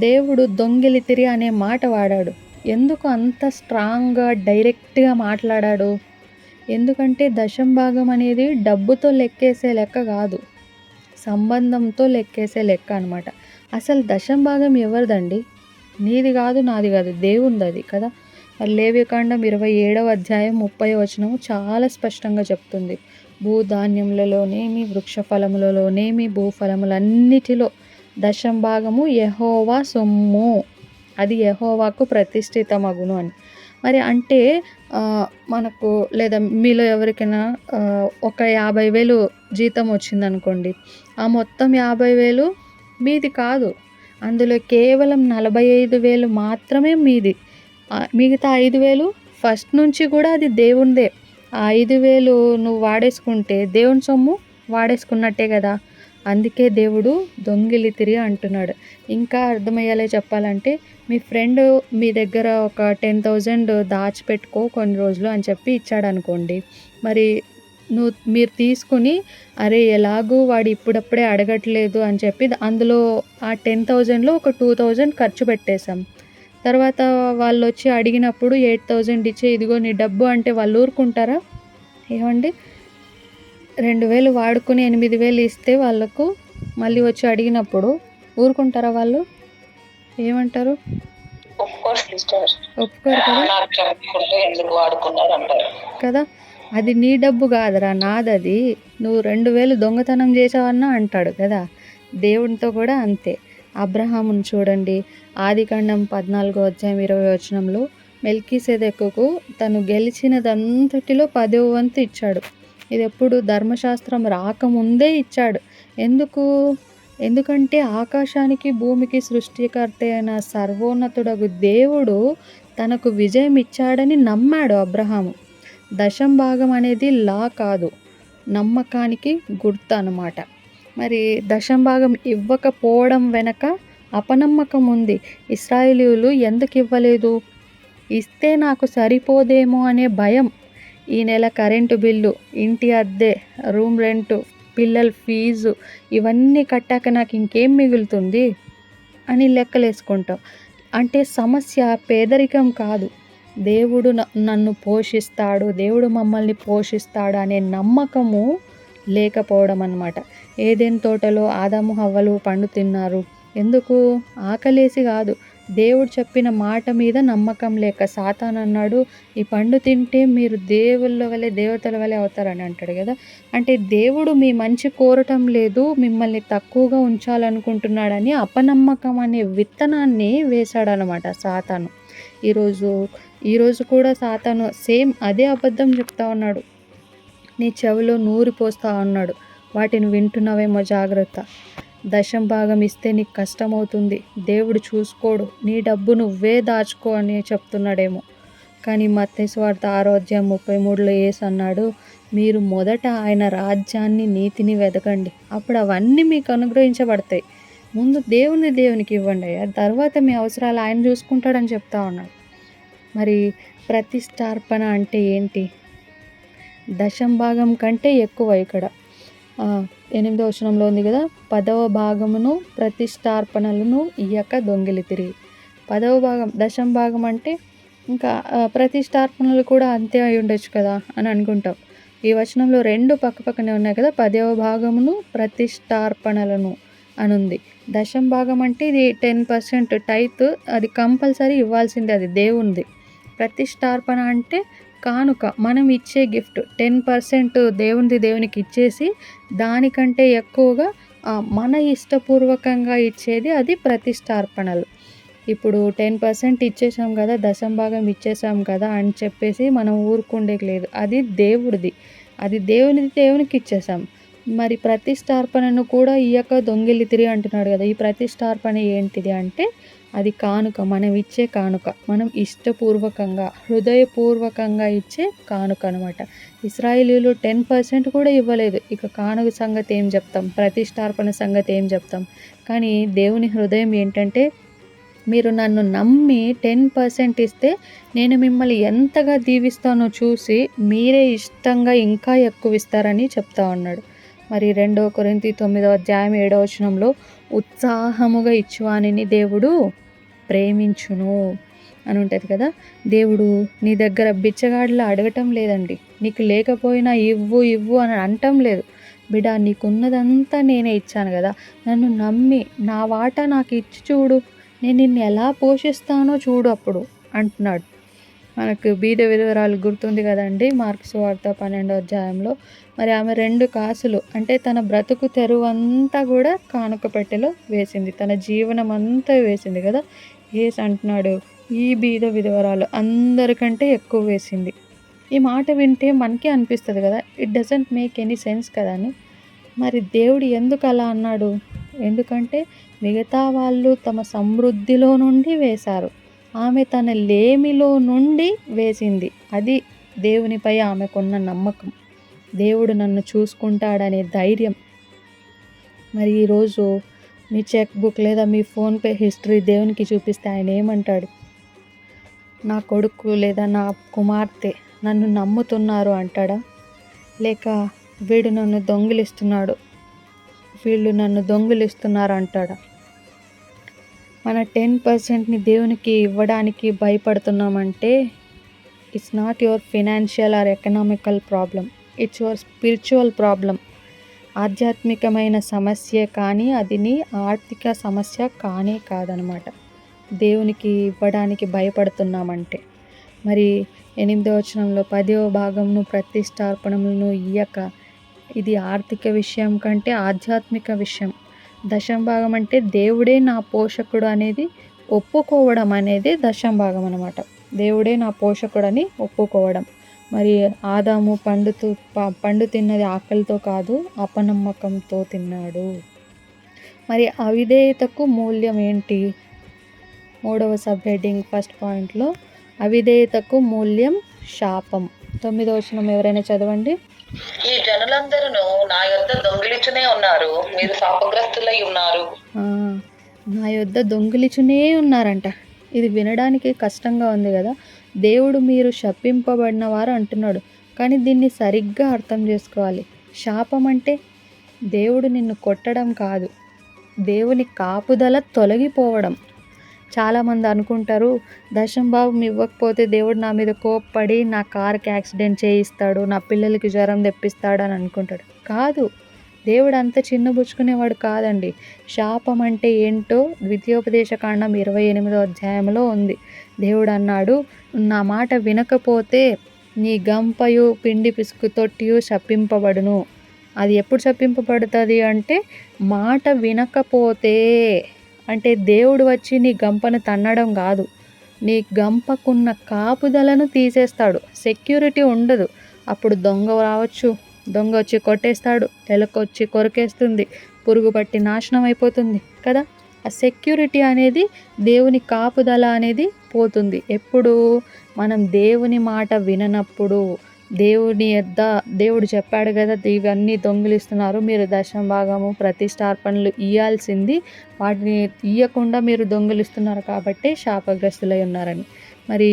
దేవుడు దొంగిలితిరి అనే మాట వాడాడు. ఎందుకు అంత స్ట్రాంగ్గా డైరెక్ట్గా మాట్లాడాడు? ఎందుకంటే 10% అనేది డబ్బుతో లెక్కేసే లెక్క కాదు, సంబంధంతో లెక్కేసే లెక్క అనమాట. అసలు 10% ఎవరిదండి? నీది కాదు, నాది కాదు, దేవునిది అది కదా. మరి లేవియకాండం 27:30 చాలా స్పష్టంగా చెప్తుంది, భూధాన్యములలోనేమి, వృక్ష ఫలములలోనేమి, భూఫలములన్నిటిలో 10% యెహోవా సొమ్ము, అది యెహోవాకు ప్రతిష్ఠితమగును అని. మరి అంటే మనకు లేదా మీలో ఎవరికైనా ఒక 50,000 జీతం వచ్చిందనుకోండి, ఆ మొత్తం 50,000 మీది కాదు, అందులో కేవలం 45,000 మాత్రమే మీది. మిగతా 5,000 ఫస్ట్ నుంచి కూడా అది దేవునిదే. ఆ 5,000 నువ్వు వాడేసుకుంటే దేవుని సొమ్ము వాడేసుకున్నట్టే కదా. అందుకే దేవుడు దొంగిలితిరి అంటున్నాడు. ఇంకా అర్థమయ్యేలా చెప్పాలంటే, మీ ఫ్రెండ్ మీ దగ్గర ఒక 10,000 దాచిపెట్టుకో కొన్ని రోజులు అని చెప్పి ఇచ్చాడనుకోండి. మరి మీరు తీసుకొని, అరే ఎలాగూ వాడు ఇప్పుడప్పుడే అడగట్లేదు అని చెప్పి అందులో ఆ 10,000లో ఒక 2,000 ఖర్చు పెట్టేసాం. తర్వాత వాళ్ళొచ్చి అడిగినప్పుడు 8,000 ఇచ్చి ఇదిగో నీ డబ్బు అంటే వాళ్ళు ఊరుకుంటారా? ఏవండీ? 2,000 వాడుకొని 8,000 ఇస్తే వాళ్ళకు మళ్ళీ వచ్చి అడిగినప్పుడు ఊరుకుంటారా వాళ్ళు? ఏమంటారు? ఒప్పుకోరు కదా! అది నీ డబ్బు కాదురా, నాదది. నువ్వు 2,000 దొంగతనం చేసావన్నా అంటాడు కదా! దేవునితో కూడా అంతే. అబ్రహామును చూడండి, ఆదికాండం 14వ అధ్యాయం 20వ వచనంలో మెల్కీసెదెకుకు తను గెలిచినదంతటిలో 10వ వంతు ఇచ్చాడు. ఇది ఎప్పుడు ధర్మశాస్త్రం రాకముందే ఇచ్చాడు. ఎందుకంటే ఆకాశానికి భూమికి సృష్టికర్త అయిన సర్వోన్నతుడగు దేవుడు తనకు విజయం ఇచ్చాడని నమ్మాడు అబ్రహాము. దశంభాగం అనేది లా కాదు, నమ్మకానికి గుర్తు అన్నమాట. మరి దశంభాగం ఇవ్వకపోవడం వెనక అపనమ్మకం ఉంది. ఇశ్రాయేలీయులు ఎందుకు ఇవ్వలేదు? ఇస్తే నాకు సరిపోదేమో అనే భయం. ఈ నెల కరెంటు బిల్లు, ఇంటి అద్దె, రూమ్ రెంటు, పిల్లల ఫీజు ఇవన్నీ కట్టాక నాకు ఇంకేం మిగులుతుంది అని లెక్కలేసుకుంటాం. అంటే సమస్య పేదరికం కాదు, దేవుడు నన్ను పోషిస్తాడు, దేవుడు మమ్మల్ని పోషిస్తాడు అనే నమ్మకము లేకపోవడం అన్నమాట. ఏదెన్ తోటలో ఆదాము హవ్వలు పండు తిన్నారు. ఎందుకు? ఆకలేసి కాదు, దేవుడు చెప్పిన మాట మీద నమ్మకం లేక. సాతాను అన్నాడు, ఈ పండు తింటే మీరు దేవుళ్ళ వలె దేవతల వలె అవుతారని అంటాడు కదా. అంటే దేవుడు మీ మంచి కోరటం లేదు, మిమ్మల్ని తక్కువగా ఉంచాలనుకుంటున్నాడని అపనమ్మకం అనే విత్తనాన్ని వేశాడనమాట సాతాను. ఈరోజు కూడా సాతాను సేమ్ అదే అబద్ధం చెప్తా ఉన్నాడు. నీ చెవిలో నూరి పోస్తా ఉన్నాడు, వాటిని వింటున్నావేమో జాగ్రత్త. దశంభాగం ఇస్తే నీకు కష్టమవుతుంది, దేవుడు చూసుకోడు, నీ డబ్బు నువ్వే దాచుకో అని చెప్తున్నాడేమో. కానీ మత్తయి సువార్త 6వ అధ్యాయం 33లో యేసు అన్నాడు, మీరు మొదట ఆయన రాజ్యాన్ని నీతిని వెతకండి, అప్పుడు అవన్నీ మీకు అనుగ్రహించబడతాయి. ముందు దేవునికి ఇవ్వండి, తర్వాత మీ అవసరాలు ఆయన చూసుకుంటాడని చెప్తా ఉన్నాడు. మరి ప్రతిష్టార్పణ అంటే ఏంటి? దశంభాగం కంటే ఎక్కువ. ఇక్కడ 8వ వచనంలో ఉంది కదా, 10వ భాగమును ప్రతిష్టార్పణలను ఇయ్యక దొంగిలితిరి. 10వ భాగం దశంభాగం అంటే ఇంకా ప్రతిష్టార్పణలు కూడా అంతే అయి ఉండొచ్చు కదా అని అనుకుంటాం. ఈ వచనంలో 2 పక్కనే ఉన్నాయి కదా, 10వ భాగమును ప్రతిష్టార్పణలను అనుంది. దశంభాగం అంటే ఇది 10% టైత్, అది కంపల్సరీ ఇవ్వాల్సిందే, అది దేవునిది. ప్రతిష్టార్పణ అంటే కానుక, మనం ఇచ్చే గిఫ్ట్. 10% దేవునికి ఇచ్చేసి దానికంటే ఎక్కువగా మన ఇష్టపూర్వకంగా ఇచ్చేది, అది ప్రతిష్టార్పణలు. ఇప్పుడు 10% ఇచ్చేసాం కదా, దశంభాగం ఇచ్చేసాం కదా అని చెప్పేసి మనం ఊరుకుండేకి లేదు. అది దేవుడిది, అది దేవునికి ఇచ్చేసాం. మరి ప్రతిష్టార్పణను కూడా ఇయ్యక దొంగిలితిరి అంటున్నాడు కదా. ఈ ప్రతిష్టార్పణ ఏంటిది అంటే అది కానుక, మనం ఇచ్చే కానుక, మనం ఇష్టపూర్వకంగా హృదయపూర్వకంగా ఇచ్చే కానుక అనమాట. ఇశ్రాయేలీయులు 10% కూడా ఇవ్వలేదు. ఇక కానుక సంగతి ఏం చెప్తాం, ప్రతిష్టార్పణ సంగతి ఏం చెప్తాం. కానీ దేవుని హృదయం ఏంటంటే, మీరు నన్ను నమ్మి 10% ఇస్తే నేను మిమ్మల్ని ఎంతగా దీవిస్తానో చూసి మీరే ఇష్టంగా ఇంకా ఎక్కువ ఇస్తారని చెప్తా ఉన్నాడు. మరి 2 కొరింథీ 9వ అధ్యాయం 7వ వచనంలో ఉత్సాహముగా ఇచ్చువానిని దేవుడు ప్రేమించును అని ఉంటుంది కదా. దేవుడు నీ దగ్గర బిచ్చగాడిలా అడగటం లేదండి, నీకు లేకపోయినా ఇవ్వు అని అనటం లేదు. బిడ్డ, నీకున్నదంతా నేనే ఇచ్చాను కదా, నన్ను నమ్మి నా వాటా నాకు ఇచ్చి చూడు, నేను నిన్ను ఎలా పోషిస్తానో చూడు అప్పుడు అంటున్నాడు. మనకు బీద విధవరాలు గుర్తుంది కదండి, మార్కు సువార్త 12వ అధ్యాయంలో. మరి ఆమె 2 కాసులు అంటే తన బ్రతుకు తెరువంతా కూడా కానుక పెట్టెలో వేసింది, తన జీవనం అంతా వేసింది కదా. యేసు అంటున్నాడు, ఈ బీద విధవరాలు అందరికంటే ఎక్కువ వేసింది. ఈ మాట వింటే మనకే అనిపిస్తుంది కదా, it doesn't make any sense కదా అని. మరి దేవుడు ఎందుకు అలా అన్నాడు? ఎందుకంటే మిగతా వాళ్ళు తమ సమృద్ధిలో నుండి వేశారు, ఆమె తన లేమిలో నుండి వేసింది. అది దేవునిపై ఆమెకున్న నమ్మకం, దేవుడు నన్ను చూసుకుంటాడనే ధైర్యం. మరి ఈరోజు మీ చెక్ బుక్ లేదా మీ ఫోన్పే హిస్టరీ దేవునికి చూపిస్తే ఆయన ఏమంటాడు? నా కొడుకు లేదా నా కుమార్తె నన్ను నమ్ముతున్నారు అంటాడా? లేక వీడు నన్ను దొంగిలిస్తున్నాడు, వీళ్ళు నన్ను దొంగిలిస్తున్నారు అంటాడా? మన 10%ని దేవునికి ఇవ్వడానికి భయపడుతున్నామంటే it's not your financial or economical problem, it's your spiritual problem. ఆధ్యాత్మికమైన సమస్య కానీ అది నీ ఆర్థిక సమస్య కానే కాదనమాట. దేవునికి ఇవ్వడానికి భయపడుతున్నామంటే. మరి 8వ వచనంలో 10వ భాగంను ప్రతిష్టార్పణములను ఇయ్యక, ఇది ఆర్థిక విషయం కంటే ఆధ్యాత్మిక విషయం. దశమ భాగం అంటే దేవుడే నా పోషకుడు అనేది ఒప్పుకోవడం అనేది దశమ భాగం అనమాట. దేవుడే నా పోషకుడని ఒప్పుకోవడం. మరి ఆదాము పండు తిన్నది ఆకలితో కాదు, అపనమ్మకంతో తిన్నాడు. మరి అవిధేయతకు మూల్యం ఏంటి? 3వ సబ్ హెడ్డింగ్ ఫస్ట్ పాయింట్లో అవిధేయతకు మూల్యం శాపం. 9వ వచనం ఎవరైనా చదవండి. ఈ జనులందరూ నా యొద్ద దొంగిలిచునే ఉన్నారు, మీరు శాపగ్రస్తులై ఉన్నారు. నా యొద్ద దొంగిలిచునే ఉన్నారంట. ఇది వినడానికి కష్టంగా ఉంది కదా. దేవుడు మీరు శపింపబడిన వారు అంటున్నాడు. కానీ దీన్ని సరిగ్గా అర్థం చేసుకోవాలి. శాపం అంటే దేవుడు నిన్ను కొట్టడం కాదు, దేవుని కాపుదల తొలగిపోవడం. చాలామంది అనుకుంటారు, దశమ భాగం ఇవ్వకపోతే దేవుడు నా మీద కోప్పడి నా కార్కి యాక్సిడెంట్ చేయిస్తాడు, నా పిల్లలకి జ్వరం తెప్పిస్తాడు అని అనుకుంటాడు. కాదు, దేవుడు అంత చిన్నబుచ్చుకునేవాడు కాదండి. శాపం అంటే ఏంటో ద్వితీయోపదేశకాండం 28వ అధ్యాయంలో ఉంది. దేవుడు అన్నాడు, నా మాట వినకపోతే నీ గంపయు పిండి పిసుకు తొట్టియు శపింపబడును. అది ఎప్పుడు శపింపబడుతుంది అంటే మాట వినకపోతే. అంటే దేవుడు వచ్చి నీ గంపను తన్నడం కాదు, నీ గంపకున్న కాపుదలను తీసేస్తాడు. సెక్యూరిటీ ఉండదు. అప్పుడు దొంగ రావచ్చు, దొంగ వచ్చి కొట్టేస్తాడు, ఎలకొచ్చి కొరికేస్తుంది, పురుగు పట్టి నాశనం అయిపోతుంది కదా. ఆ సెక్యూరిటీ అనేది, దేవుని కాపుదల అనేది పోతుంది. ఎప్పుడు మనం దేవుని మాట విననప్పుడు. దేవుడు చెప్పాడు కదా, ఇవన్నీ దొంగిలిస్తున్నారు, మీరు దశమ భాగము ప్రతిష్టార్పణలు ఇవ్వాల్సింది, వాటిని ఇవ్వకుండా మీరు దొంగిలిస్తున్నారు కాబట్టి శాపగ్రస్తులై ఉన్నారని. మరి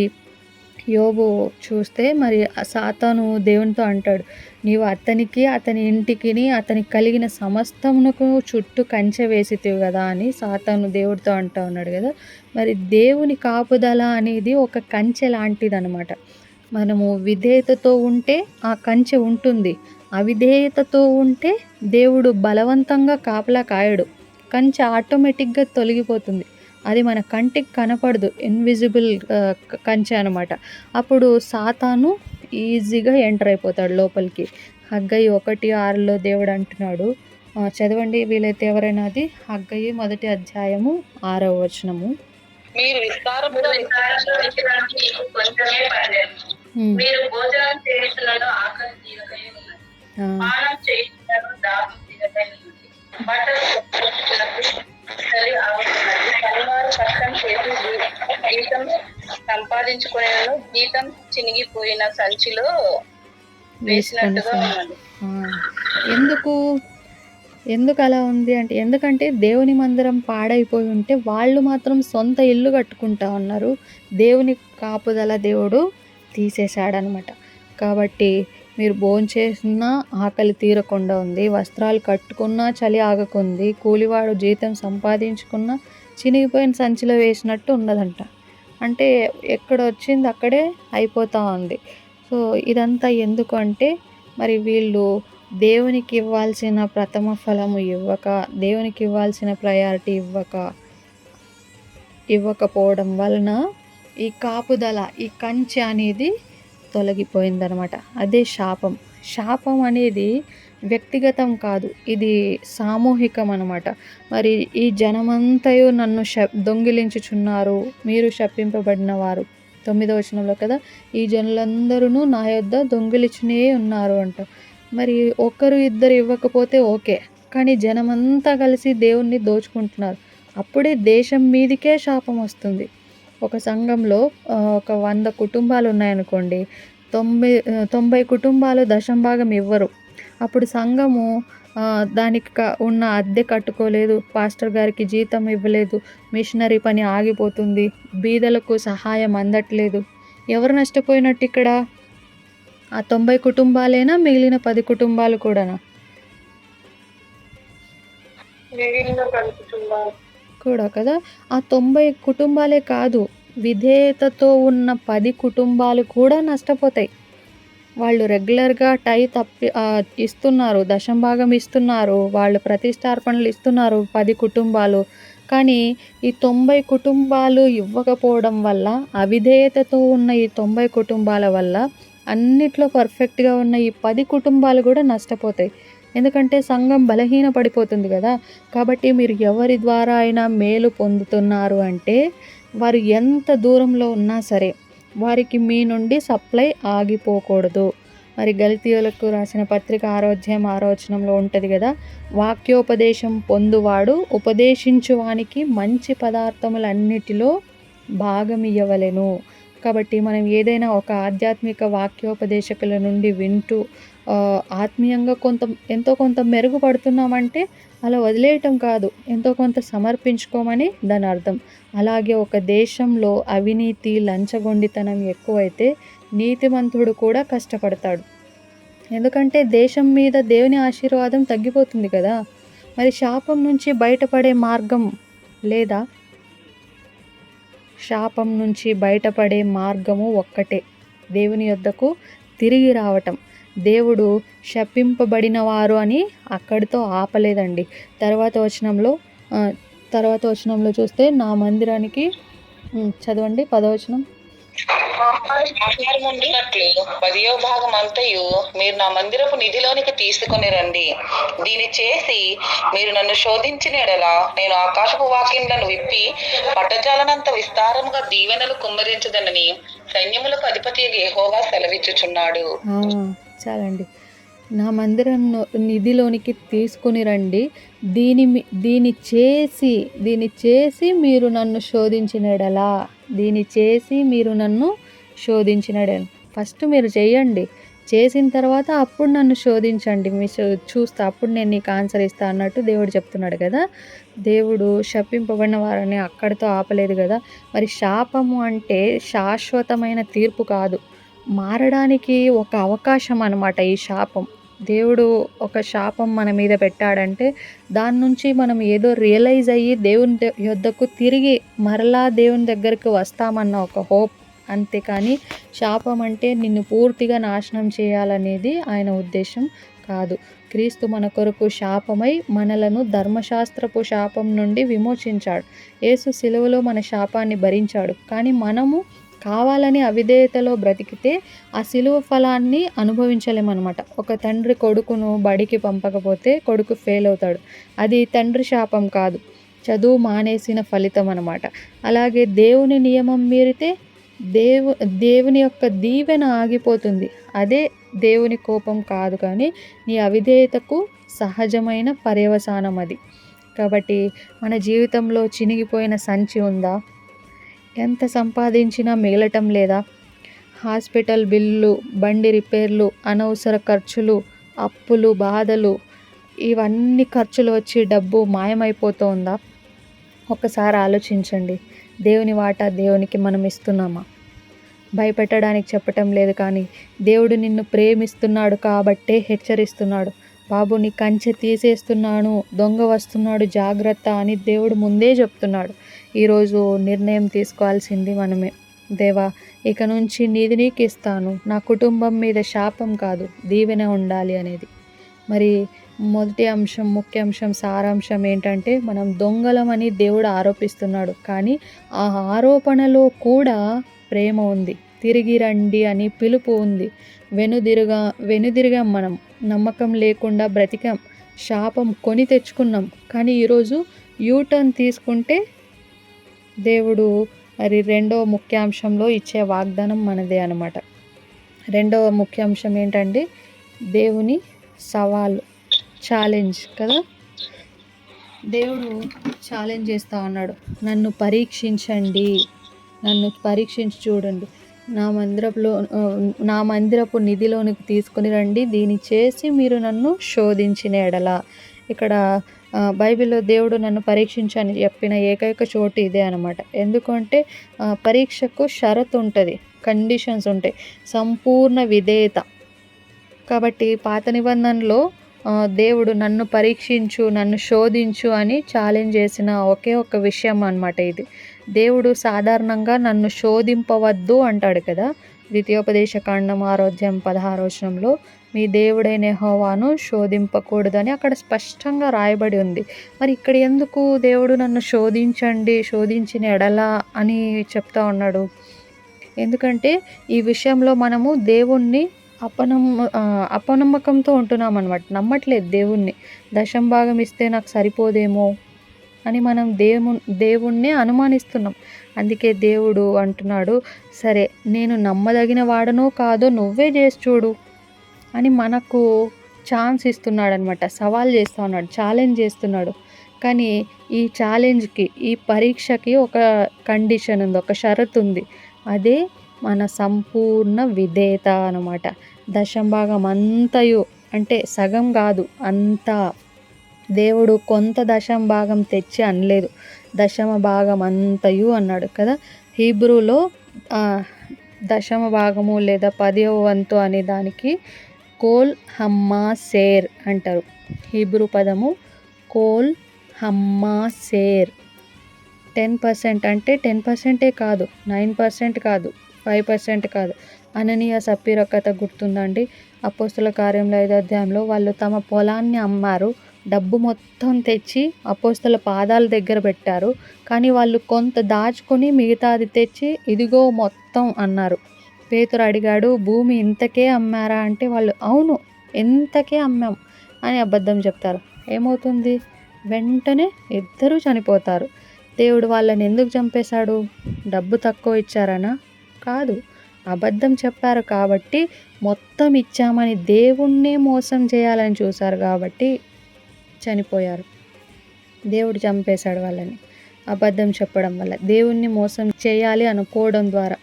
యోబు చూస్తే మరి సాతాను దేవునితో అంటాడు, నీవు అతనికి అతని ఇంటికి అతనికి కలిగిన సమస్తమునకు చుట్టూ కంచె వేసితివి కదా అని సాతాను దేవుడితో అంటూ ఉన్నాడు కదా. మరి దేవుని కాపుదల అనేది ఒక కంచె లాంటిది అనమాట. మనము విధేయతతో ఉంటే ఆ కంచె ఉంటుంది, అవిధేయతతో ఉంటే దేవుడు బలవంతంగా కాపలా కాయడు, కంచె ఆటోమేటిక్గా తొలగిపోతుంది. అది మన కంటికి కనపడదు, ఇన్విజిబుల్ కంచె అనమాట. అప్పుడు సాతాను ఈజీగా ఎంటర్ అయిపోతాడు లోపలికి. హగ్గయి 1:6లో దేవుడు అంటున్నాడు, చదవండి వీలైతే ఎవరైనా అది. హగ్గయి 1వ అధ్యాయము 6వ వచనము. మీరు విస్తారముగా కొంచెమే పడలేదు, మీరు భోజనం చేయుటలో ఆకలి తీరకై ఉన్నది, పానం చేయుటలో దాహం తీరకై ఉన్నది, బట్టలు చలి ఆగుతున్నది, పనివారు కష్టం చేసి జీతం సంపాదించుకునేను, జీతం చినిగిపోయిన సంచిలో వేసినట్టుగా ఉన్నది. ఎందుకు అలా ఉంది అంటే, ఎందుకంటే దేవుని మందిరం పాడైపోయి ఉంటే వాళ్ళు మాత్రం సొంత ఇల్లు కట్టుకుంటా ఉన్నారు. దేవుని కాపుదల దేవుడు తీసేశాడనమాట. కాబట్టి మీరు భోంచేసినా ఆకలి తీరకుండా ఉంది, వస్త్రాలు కట్టుకున్నా చలి ఆగకుంది, కూలివాడు జీతం సంపాదించుకున్నా చినిగిపోయిన సంచిలో వేసినట్టు ఉన్నదంట. అంటే ఎక్కడ వచ్చింది అక్కడే అయిపోతూ ఉంది. సో ఇదంతా ఎందుకు అంటే, మరి వీళ్ళు దేవునికి ఇవ్వాల్సిన ప్రథమ ఫలము ఇవ్వక, దేవునికి ఇవ్వాల్సిన ప్రయారిటీ ఇవ్వకపోవడం వలన ఈ కాపుదల, ఈ కంచె అనేది తొలగిపోయిందనమాట. అదే శాపం. శాపం అనేది వ్యక్తిగతం కాదు, ఇది సామూహికం అనమాట. మరి ఈ జనమంతయు నన్ను దొంగిలించుచున్నారు, మీరు శపింపబడిన వారు. 9వ వచనంలో కదా, ఈ జనులందరూ నా యొద్ద దొంగిలిచునే ఉన్నారు అంట. మరి ఒకరు ఇద్దరు ఇవ్వకపోతే ఓకే, కానీ జనమంతా కలిసి దేవుణ్ణి దోచుకుంటున్నారు. అప్పుడే దేశం మీదికే శాపం వస్తుంది. ఒక సంఘంలో ఒక 100 కుటుంబాలు ఉన్నాయనుకోండి, 90 కుటుంబాలు దశమ భాగం ఇవ్వరు. అప్పుడు సంఘము దానికి ఉన్న అద్దె కట్టుకోలేదు, పాస్టర్ గారికి జీతం ఇవ్వలేదు, మిషనరీ పని ఆగిపోతుంది, బీదలకు సహాయం అందట్లేదు. ఎవరు నష్టపోయినట్టు ఇక్కడ? ఆ 90 కుటుంబాలేనా, మిగిలిన 10 కుటుంబాలు కూడానా? మిగిలిన 10 కుటుంబాలు కూడా కదా. ఆ 90 కుటుంబాలే కాదు, విధేయతతో ఉన్న 10 కుటుంబాలు కూడా నష్టపోతాయి. వాళ్ళు రెగ్యులర్గా ఇస్తున్నారు, దశంభాగం ఇస్తున్నారు, వాళ్ళు ప్రతిష్టార్పణలు ఇస్తున్నారు 10 కుటుంబాలు. కానీ ఈ 90 కుటుంబాలు ఇవ్వకపోవడం వల్ల, అవిధేయతతో ఉన్న ఈ 90 కుటుంబాల వల్ల అన్నిట్లో పర్ఫెక్ట్గా ఉన్న ఈ 10 కుటుంబాలు కూడా నష్టపోతాయి. ఎందుకంటే సంఘం బలహీన పడిపోతుంది కదా. కాబట్టి మీరు ఎవరి ద్వారా అయినా మేలు పొందుతున్నారు అంటే, వారు ఎంత దూరంలో ఉన్నా సరే వారికి మీ నుండి సప్లై ఆగిపోకూడదు. మరి గలతీయులకు రాసిన పత్రిక 6వ అధ్యాయం 6వ వచనంలో ఉంటుంది కదా, వాక్యోపదేశం పొందువాడు ఉపదేశించువానికి మంచి పదార్థములన్నిటిలో భాగమియ్యవలెను. కాబట్టి మనం ఏదైనా ఒక ఆధ్యాత్మిక వాక్యోపదేశకుల నుండి వింటూ ఆత్మీయంగా ఎంతో కొంత మెరుగుపడుతున్నామంటే అలా వదిలేయటం కాదు, ఎంతో కొంత సమర్పించుకోమని దాని అర్థం. అలాగే ఒక దేశంలో అవినీతి, లంచగొండితనం ఎక్కువైతే నీతిమంతుడు కూడా కష్టపడతాడు. ఎందుకంటే దేశం మీద దేవుని ఆశీర్వాదం తగ్గిపోతుంది కదా. మరి శాపం నుంచి బయటపడే మార్గం లేదా? శాపం నుంచి బయటపడే మార్గము ఒక్కటే, దేవుని యొద్దకు తిరిగి రావటం. దేవుడు శపింపబడిన వారు అని అక్కడితో ఆపలేదండి. తర్వాత వచనంలో చూస్తే నా మందిరానికి చదవండి 10వ వచనం. ఉండినట్లు 10వ భాగం అంతయు మీరు నా మందిరపు నిధిలోనికి తీసుకొని రండి. దీని చేసి మీరు నన్ను శోధించిన ఎడల నేను ఆకాశపు వాక్యములను విప్పి పట్టజాలనంత విస్తారముగా దీవెనలు కుమ్మరించదనని సైన్యములకు అధిపతి యెహోవా సెలవిచ్చుచున్నాడు. చాలండి. నా మందిరం నిధిలోనికి తీసుకుని రండి, దీని చేసి మీరు నన్ను శోధించినడలా, ఫస్ట్ మీరు చేయండి, చేసిన తర్వాత అప్పుడు నన్ను శోధించండి, చూస్తా, అప్పుడు నేను నీకు ఆన్సర్ ఇస్తా అన్నట్టు దేవుడు చెప్తున్నాడు కదా. దేవుడు శపింపబడిన వారిని అక్కడితో ఆపలేదు కదా. మరి శాపము అంటే శాశ్వతమైన తీర్పు కాదు, మారడానికి ఒక అవకాశం అన్నమాట ఈ శాపం. దేవుడు ఒక శాపం మన మీద పెట్టాడంటే దాని నుంచి మనం ఏదో రియలైజ్ అయ్యి దేవుని యొద్దకు తిరిగి మరలా దేవుని దగ్గరికి వస్తామన్న ఒక హోప్, అంతేకాని శాపం అంటే నిన్ను పూర్తిగా నాశనం చేయాలనేది ఆయన ఉద్దేశం కాదు. క్రీస్తు మన కొరకు శాపమై మనలను ధర్మశాస్త్రపు శాపం నుండి విమోచించాడు. యేసు సిలువలో మన శాపాన్ని భరించాడు. కానీ మనము కావాలని అవిధేయతలో బ్రతికితే ఆ సిలువ ఫలాన్ని అనుభవించలేమన్నమాట. ఒక తండ్రి కొడుకును బడికి పంపకపోతే కొడుకు ఫెయిల్ అవుతాడు, అది తండ్రి శాపం కాదు, చదువు మానేసిన ఫలితం అన్నమాట. అలాగే దేవుని నియమం మీరితే దేవుని యొక్క దీవెన ఆగిపోతుంది, అదే దేవుని కోపం కాదు, కానీ నీ అవిధేయతకు సహజమైన పర్యవసానం అది. కాబట్టి మన జీవితంలో చినిగిపోయిన సంచి ఉందా? ఎంత సంపాదించినా మిగలటం లేదా? హాస్పిటల్ బిల్లు, బండి రిపేర్లు, అనవసర ఖర్చులు, అప్పులు, బాధలు, ఇవన్నీ ఖర్చులు వచ్చి డబ్బు మాయమైపోతుందా? ఒక్కసారి ఆలోచించండి. దేవుని వాటా దేవునికి మనం ఇస్తున్నామా? భయపెట్టడానికి చెప్పటం లేదు, కానీ దేవుడు నిన్ను ప్రేమిస్తున్నాడు కాబట్టే హెచ్చరిస్తున్నాడు. బాబు, నీ కంచె తీసేస్తున్నాను, దొంగ వస్తున్నాడు జాగ్రత్త అని దేవుడు ముందే చెప్తున్నాడు. ఈరోజు నిర్ణయం తీసుకోవాల్సింది మనమే. దేవా, ఇక నుంచి నీది నీకు ఇస్తాను, నా కుటుంబం మీద శాపం కాదు దీవెన ఉండాలి అనేది. మరి మొదటి అంశం, ముఖ్య అంశం, సారాంశం ఏంటంటే మనం దొంగలమని దేవుడు ఆరోపిస్తున్నాడు, కానీ ఆ ఆరోపణలో ప్రేమ ఉంది, తిరిగి రండి అని పిలుపు ఉంది. వెనుదిరిగాం, మనం నమ్మకం లేకుండా బ్రతికాం, శాపం కొని తెచ్చుకున్నాం. కానీ ఈరోజు యూటర్న్ తీసుకుంటే దేవుడు మరి రెండవ ముఖ్యాంశంలో ఇచ్చే వాగ్దానం మనదే అన్నమాట. రెండవ ముఖ్యాంశం ఏంటంటే దేవుని సవాలు, ఛాలెంజ్ కదా. దేవుడు ఛాలెంజ్ చేస్తూ ఉన్నాడు, నన్ను పరీక్షించండి, నన్ను పరీక్షించి చూడండి. నా మందిరపు నిధిలోనికి తీసుకుని రండి, దీన్ని చేసి మీరు నన్ను శోధించిన ఎడల. ఇక్కడ బైబిల్లో దేవుడు నన్ను పరీక్షించని చెప్పిన ఏకైక చోటు ఇదే అనమాట. ఎందుకంటే పరీక్షకు షరతు ఉంటుంది, కండిషన్స్ ఉంటాయి, సంపూర్ణ విధేయత. కాబట్టి పాత నిబంధనలో దేవుడు నన్ను పరీక్షించు, నన్ను శోధించు అని ఛాలెంజ్ చేసిన ఒకే ఒక విషయం అనమాట ఇది. దేవుడు సాధారణంగా నన్ను శోధింపవద్దు అంటాడు కదా. ద్వితీయోపదేశకాండం 6:16 మీ దేవుడైన యెహోవాను శోధింపకూడదని అక్కడ స్పష్టంగా రాయబడి ఉంది. మరి ఇక్కడ ఎందుకు దేవుడు నన్ను శోధించిన ఎడల అని చెప్తా ఉన్నాడు? ఎందుకంటే ఈ విషయంలో మనము దేవుణ్ణి అపనమ్మకంతో ఉంటున్నాం అనమాట. నమ్మట్లేదు దేవుణ్ణి. దశంభాగం ఇస్తే నాకు సరిపోదేమో అని మనం దేవుణ్ణే అనుమానిస్తున్నాం. అందుకే దేవుడు అంటున్నాడు, సరే నేను నమ్మదగిన వాడనో కాదో నువ్వే చేసి చూడు అని మనకు ఛాన్స్ ఇస్తున్నాడు అనమాట. సవాల్ చేస్తూ ఉన్నాడు, ఛాలెంజ్ చేస్తున్నాడు. కానీ ఈ ఛాలెంజ్కి, ఈ పరీక్షకి ఒక కండిషన్ ఉంది, ఒక షరతు ఉంది. అదే మన సంపూర్ణ విధేయత అన్నమాట. దశంభాగం అంతయు, అంటే సగం కాదు, అంతా. దేవుడు కొంత దశంభాగం తెచ్చి అనలేదు, దశమ భాగం అంతయు అన్నాడు కదా. హీబ్రూలో దశమ భాగము లేదా 10వ వంతు అనే దానికి కోల్ హమ్మా సేర్ అంటారు. హీబ్రూ పదము కోల్ హమ్మా సేర్. 10% అంటే 10%ఏ కాదు, 9% కాదు, 5% కాదు. అననీయ సప్పీరా కథ గుర్తుందండి. అపోస్తుల కార్యంలో 5వ అధ్యాయంలో వాళ్ళు తమ పొలాన్ని అమ్మారు, డబ్బు మొత్తం తెచ్చి అపోస్తుల పాదాల దగ్గర పెట్టారు. కానీ వాళ్ళు కొంత దాచుకొని మిగతాది తెచ్చి ఇదిగో మొత్తం అన్నారు. పేతురు అడిగాడు, భూమి ఇంతకే అమ్మారా అంటే వాళ్ళు అవును ఇంతకే అమ్మాం అని అబద్ధం చెప్తారు. ఏమవుతుంది? వెంటనే ఇద్దరూ చనిపోతారు. దేవుడు వాళ్ళని ఎందుకు చంపేశాడు? డబ్బు తక్కువ ఇచ్చారనా? కాదు, అబద్ధం చెప్పారు కాబట్టి, మొత్తం ఇచ్చామని దేవుణ్ణే మోసం చేయాలని చూశారు కాబట్టి చనిపోయారు. దేవుడు చంపేశాడు వాళ్ళని అబద్ధం చెప్పడం వల్ల. దేవుణ్ణి మోసం చేయాలి అనుకోవడం ద్వారా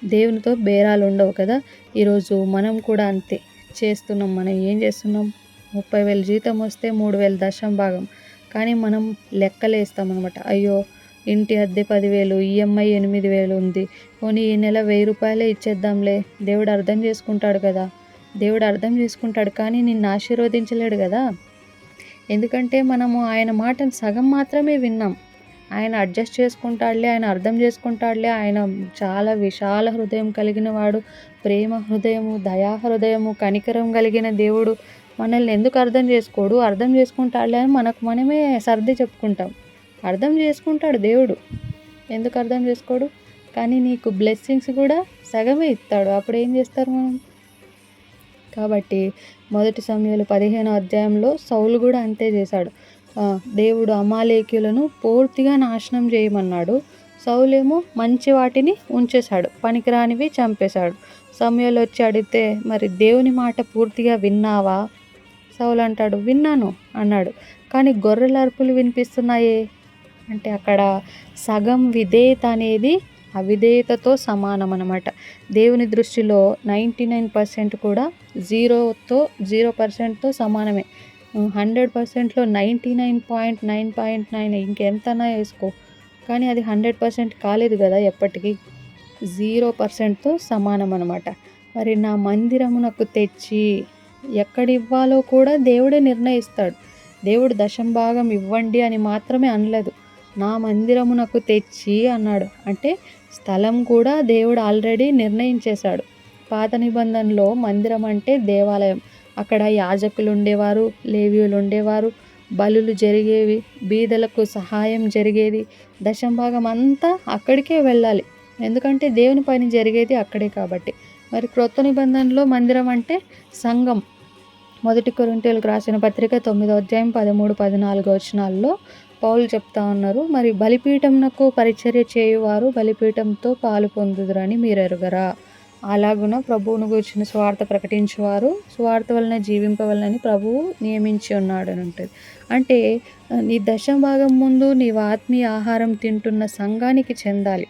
దేవునితో బేరాలు ఉండవు కదా. ఈరోజు మనం కూడా అంతే చేస్తున్నాం. మనం ఏం చేస్తున్నాం? 30,000 జీతం వస్తే 3,000 దశంభాగం. కానీ మనం లెక్కలేస్తాం అనమాట. అయ్యో ఇంటి అద్దె 10,000, ఈఎంఐ 8,000 ఉంది, పోనీ ఈ నెల 1,000 రూపాయలే ఇచ్చేద్దాంలే, దేవుడు అర్థం చేసుకుంటాడు కదా. దేవుడు అర్థం చేసుకుంటాడు, కానీ నిన్ను ఆశీర్వదించలేడు కదా. ఎందుకంటే మనము ఆయన మాటను సగం మాత్రమే విన్నాం. ఆయన అడ్జస్ట్ చేసుకుంటాడులే, ఆయన అర్థం చేసుకుంటాడులే, ఆయన చాలా విశాల హృదయం కలిగిన వాడు, ప్రేమ హృదయము, దయా హృదయము, కనికరం కలిగిన దేవుడు. మనల్ని ఎందుకు అర్థం చేసుకోడు? అర్థం చేసుకుంటాడులే అని మనకు మనమే సర్ది చెప్పుకుంటాం. అర్థం చేసుకుంటాడు దేవుడు, ఎందుకు అర్థం చేసుకోడు? కానీ నీకు బ్లెస్సింగ్స్ కూడా సగమే ఇస్తాడు. అప్పుడు ఏం చేస్తారు మనం? కాబట్టి 1 సమూయేలు 15వ అధ్యాయంలో సౌలు కూడా అంతే చేశాడు. దేవుడు అమాలేకీయులను పూర్తిగా నాశనం చేయమన్నాడు. సౌలేమో మంచి వాటిని ఉంచేశాడు, పనికిరానివి చంపేశాడు. సమూయేలు వచ్చి అడిగితే, మరి దేవుని మాట పూర్తిగా విన్నావా? సౌలు అంటాడు, విన్నాను అన్నాడు. కానీ గొర్రెల అరుపులు వినిపిస్తున్నాయే అంటే అక్కడ సగం విధేయత అనేది అవిధేయతతో సమానం అన్నమాట. దేవుని దృష్టిలో 99% కూడా 0% సమానమే. 100%లో 99.9.9 ఇంకెంతనా వేసుకో, కానీ అది 100% కాలేదు కదా ఎప్పటికీ. 0%తో సమానం అన్నమాట. మరి నా మందిరమునకు తెచ్చి ఎక్కడివ్వాలో కూడా దేవుడే నిర్ణయిస్తాడు. దేవుడు దశంభాగం ఇవ్వండి అని మాత్రమే అనలేదు, నా మందిరమునకు తెచ్చి అన్నాడు. అంటే స్థలం కూడా దేవుడు ఆల్రెడీ నిర్ణయించేశాడు. పాత నిబంధనలో మందిరం అంటే దేవాలయం. అక్కడ యాజకులు ఉండేవారు, లేవీయులు ఉండేవారు, బలులు జరిగేవి, బీదలకు సహాయం జరిగేది. దశంభాగం అంతా అక్కడికే వెళ్ళాలి, ఎందుకంటే దేవుని పని జరిగేది అక్కడే కాబట్టి. మరి క్రొత్త నిబంధనలో మందిరం అంటే సంఘం. 1 కొరింథీయులకు రాసిన పత్రిక 9వ అధ్యాయం 13-14 పౌలు చెప్తా ఉన్నారు, మరి బలిపీఠంనకు పరిచర్య చేయువారు బలిపీఠంతో పాలు పొందుదురని మీరు ఎరుగరా? అలాగున ప్రభువును గూర్చిన సువార్త ప్రకటించువారు సువార్త వలన జీవింపవలనని ప్రభువు నియమించి ఉన్నాడు అని ఉంటుంది. అంటే నీ దశంభాగం ముందు నీవు ఆత్మీయ ఆహారం తింటున్న సంఘానికి చెందాలి.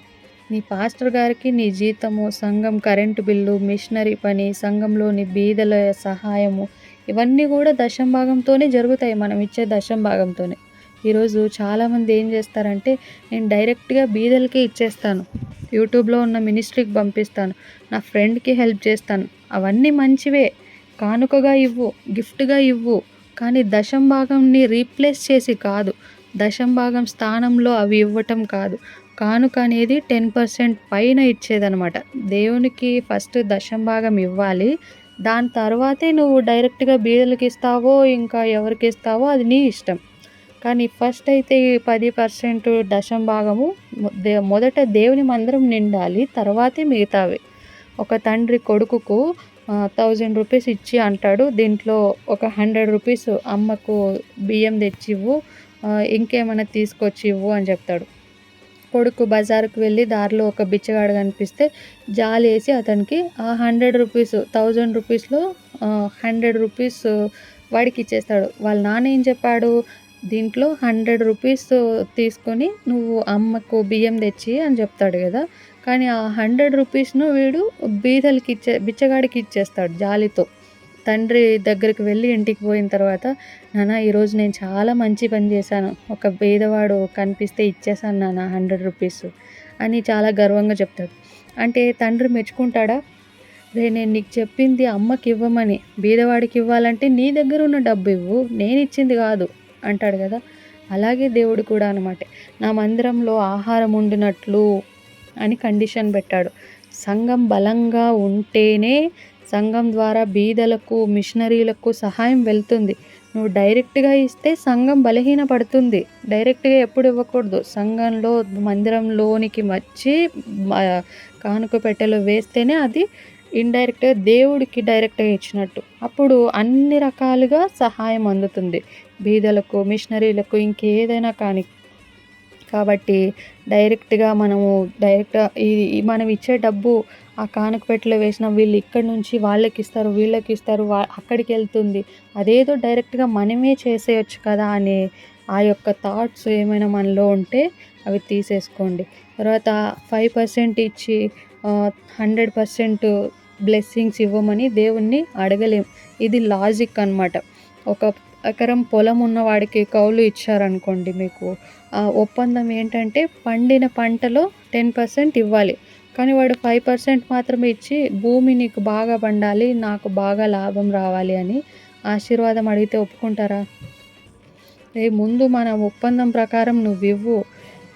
నీ పాస్టర్ గారికి నీ జీతము, సంఘం కరెంటు బిల్లు, మిషనరీ పని, సంఘంలోని బీదల సహాయము ఇవన్నీ కూడా దశం భాగంతోనే జరుగుతాయి. మనం ఇచ్చే దశం భాగంతోనే. ఈరోజు చాలామంది ఏం చేస్తారంటే, నేను డైరెక్ట్గా బీదలకే ఇచ్చేస్తాను, యూట్యూబ్లో ఉన్న మినిస్ట్రీకి పంపిస్తాను, నా ఫ్రెండ్కి హెల్ప్ చేస్తాను. అవన్నీ మంచివే, కానుకగా ఇవ్వు, గిఫ్ట్గా ఇవ్వు, కానీ దశం భాగంని రీప్లేస్ చేసి కాదు, దశం భాగం స్థానంలో అవి ఇవ్వటం కాదు. కానుక అనేది 10% పైన ఇచ్చేదనమాట. దేవునికి ఫస్ట్ దశం భాగం ఇవ్వాలి, దాని తర్వాతే నువ్వు డైరెక్ట్గా బీదలకి ఇస్తావో ఇంకా ఎవరికి ఇస్తావో అది నీ ఇష్టం. కానీ ఫస్ట్ అయితే 10% దశం భాగము మొదట దేవుని మందిరం నిండాలి, తర్వాతే మిగతావి. ఒక తండ్రి కొడుకుకు 1000 రూపీస్ ఇచ్చి అంటాడు, దీంట్లో ఒక 100 రూపీస్ అమ్మకు బియ్యం తెచ్చివ్వు, ఇంకేమైనా తీసుకొచ్చి ఇవ్వు అని చెప్తాడు. కొడుకు బజారుకు వెళ్ళి దారిలో ఒక బిచ్చగాడు కనిపిస్తే జాలేసి అతనికి ఆ 100 రూపీస్ 1000 రూపీస్లో 100 రూపీస్ వాడికి ఇచ్చేస్తాడు. వాళ్ళ నాన్న ఏం చెప్పాడు, దీంట్లో 100 రూపీస్ తీసుకొని నువ్వు అమ్మకు బియ్యం తెచ్చి అని చెప్తాడు కదా. కానీ ఆ 100 రూపీస్ను వీడు బిచ్చగాడికి ఇచ్చేస్తాడు జాలితో. తండ్రి దగ్గరికి వెళ్ళి ఇంటికి పోయిన తర్వాత, నాన్న ఈరోజు నేను చాలా మంచి పని చేశాను, ఒక పేదవాడు కనిపిస్తే ఇచ్చేసాను నాన్న 100 రూపీస్ అని చాలా గర్వంగా చెప్తాడు. అంటే తండ్రి మెచ్చుకుంటాడా? నేను నీకు చెప్పింది అమ్మకి ఇవ్వమని, బీదవాడికి ఇవ్వాలంటే నీ దగ్గర ఉన్న డబ్బు ఇవ్వు, నేను ఇచ్చింది కాదు అంటాడు కదా. అలాగే దేవుడు కూడా అనమాట, నా మందిరంలో ఆహారం ఉండినట్లు అని కండిషన్ పెట్టాడు. సంఘం బలంగా ఉంటేనే సంఘం ద్వారా బీదలకు, మిషనరీలకు సహాయం వెళ్తుంది. నువ్వు డైరెక్ట్గా ఇస్తే సంఘం బలహీనపడుతుంది. డైరెక్ట్గా ఎప్పుడు ఇవ్వకూడదు. సంఘంలో మందిరంలోనికి వచ్చి కానుక పెట్టెలో వేస్తేనే అది ఇండైరెక్ట్గా దేవుడికి డైరెక్ట్గా ఇచ్చినట్టు. అప్పుడు అన్ని రకాలుగా సహాయం అందుతుంది, బీదలకు, మిషనరీలకు, ఇంకేదైనా కానీ. కాబట్టి డైరెక్ట్గా మనం ఇచ్చే డబ్బు ఆ కానుక పెట్టెలో వేసిన వీళ్ళు ఇక్కడి నుంచి వాళ్ళకి ఇస్తారు, వీళ్ళకి ఇస్తారు, అక్కడికి వెళ్తుంది, అదేదో డైరెక్ట్గా మనమే చేసేయచ్చు కదా అనే ఆ యొక్క థాట్స్ ఏమైనా మనలో ఉంటే అవి తీసేసుకోండి. తర్వాత 5% ఇచ్చి 100% బ్లెస్సింగ్స్ ఇవ్వమని దేవుణ్ణి అడగలేం. ఇది లాజిక్ అన్నమాట. ఒక ఎకరం పొలం ఉన్నవాడికి కౌలు ఇచ్చారనుకోండి, మీకు ఒప్పందం ఏంటంటే పండిన పంటలో 10% ఇవ్వాలి, కానీ వాడు 5% మాత్రమే ఇచ్చి భూమి నీకు బాగా పండాలి, నాకు బాగా లాభం రావాలి అని ఆశీర్వాదం అడిగితే ఒప్పుకుంటారా? ముందు మన ఒప్పందం ప్రకారం నువ్వు ఇవ్వు,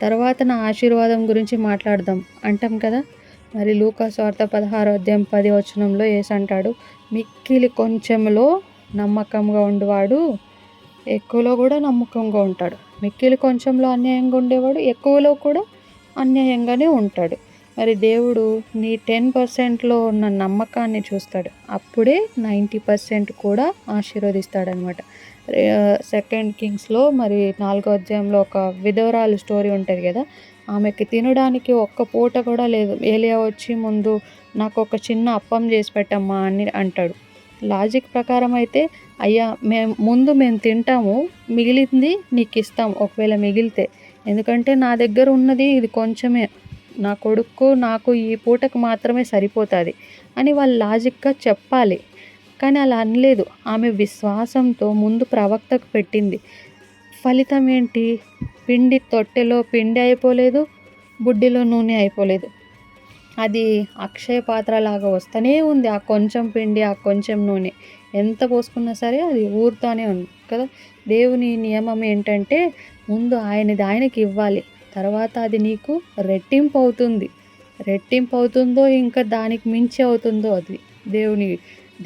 తర్వాత నా ఆశీర్వాదం గురించి మాట్లాడదాం అంటాం కదా. మరి లూకా సువార్త 16:10 యేసు అంటాడు, మిక్కిలి కొంచెంలో నమ్మకంగా ఉండేవాడు ఎక్కువలో కూడా నమ్మకంగా ఉంటాడు, మిక్కిలి కొంచెంలో అన్యాయంగా ఉండేవాడు ఎక్కువలో కూడా అన్యాయంగానే ఉంటాడు. మరి దేవుడు నీ 10%లో ఉన్న నమ్మకాన్ని చూస్తాడు, అప్పుడే 90% కూడా ఆశీర్వదిస్తాడనమాట. 2 కింగ్స్లో మరి 4వ అధ్యాయంలో ఒక విధవరాలు స్టోరీ ఉంటుంది కదా. ఆమెకి తినడానికి ఒక్క పూట కూడా లేదు. ఏలియా వచ్చి ముందు నాకు ఒక చిన్న అప్పం చేసి పెట్టమ్మా అని అంటాడు. లాజిక్ ప్రకారం అయితే, అయ్యా మేము తింటాము, మిగిలింది నీకు ఇస్తాం ఒకవేళ మిగిలితే, ఎందుకంటే నా దగ్గర ఉన్నది ఇది కొంచెమే, నా కొడుకు నాకు ఈ పూటకు మాత్రమే సరిపోతుంది అని వాళ్ళు లాజిక్గా చెప్పాలి. కానీ అలా అనలేదు. ఆమె విశ్వాసంతో ముందు ప్రవక్తకు పెట్టింది. ఫలితం ఏంటి? పిండి తొట్టెలో పిండి అయిపోలేదు, బుడ్డిలో నూనె అయిపోలేదు. అది అక్షయ పాత్ర లాగా వస్తూనే ఉంది. ఆ కొంచెం పిండి, ఆ కొంచెం నూనె ఎంత పోసుకున్నా సరే అది ఊరుతూనే ఉంది కదా. దేవుని నియమం ఏంటంటే, ముందు ఆయనకి ఇవ్వాలి, తర్వాత అది నీకు రెట్టింపు అవుతుంది. రెట్టింపు అవుతుందో ఇంకా దానికి మించి అవుతుందో అది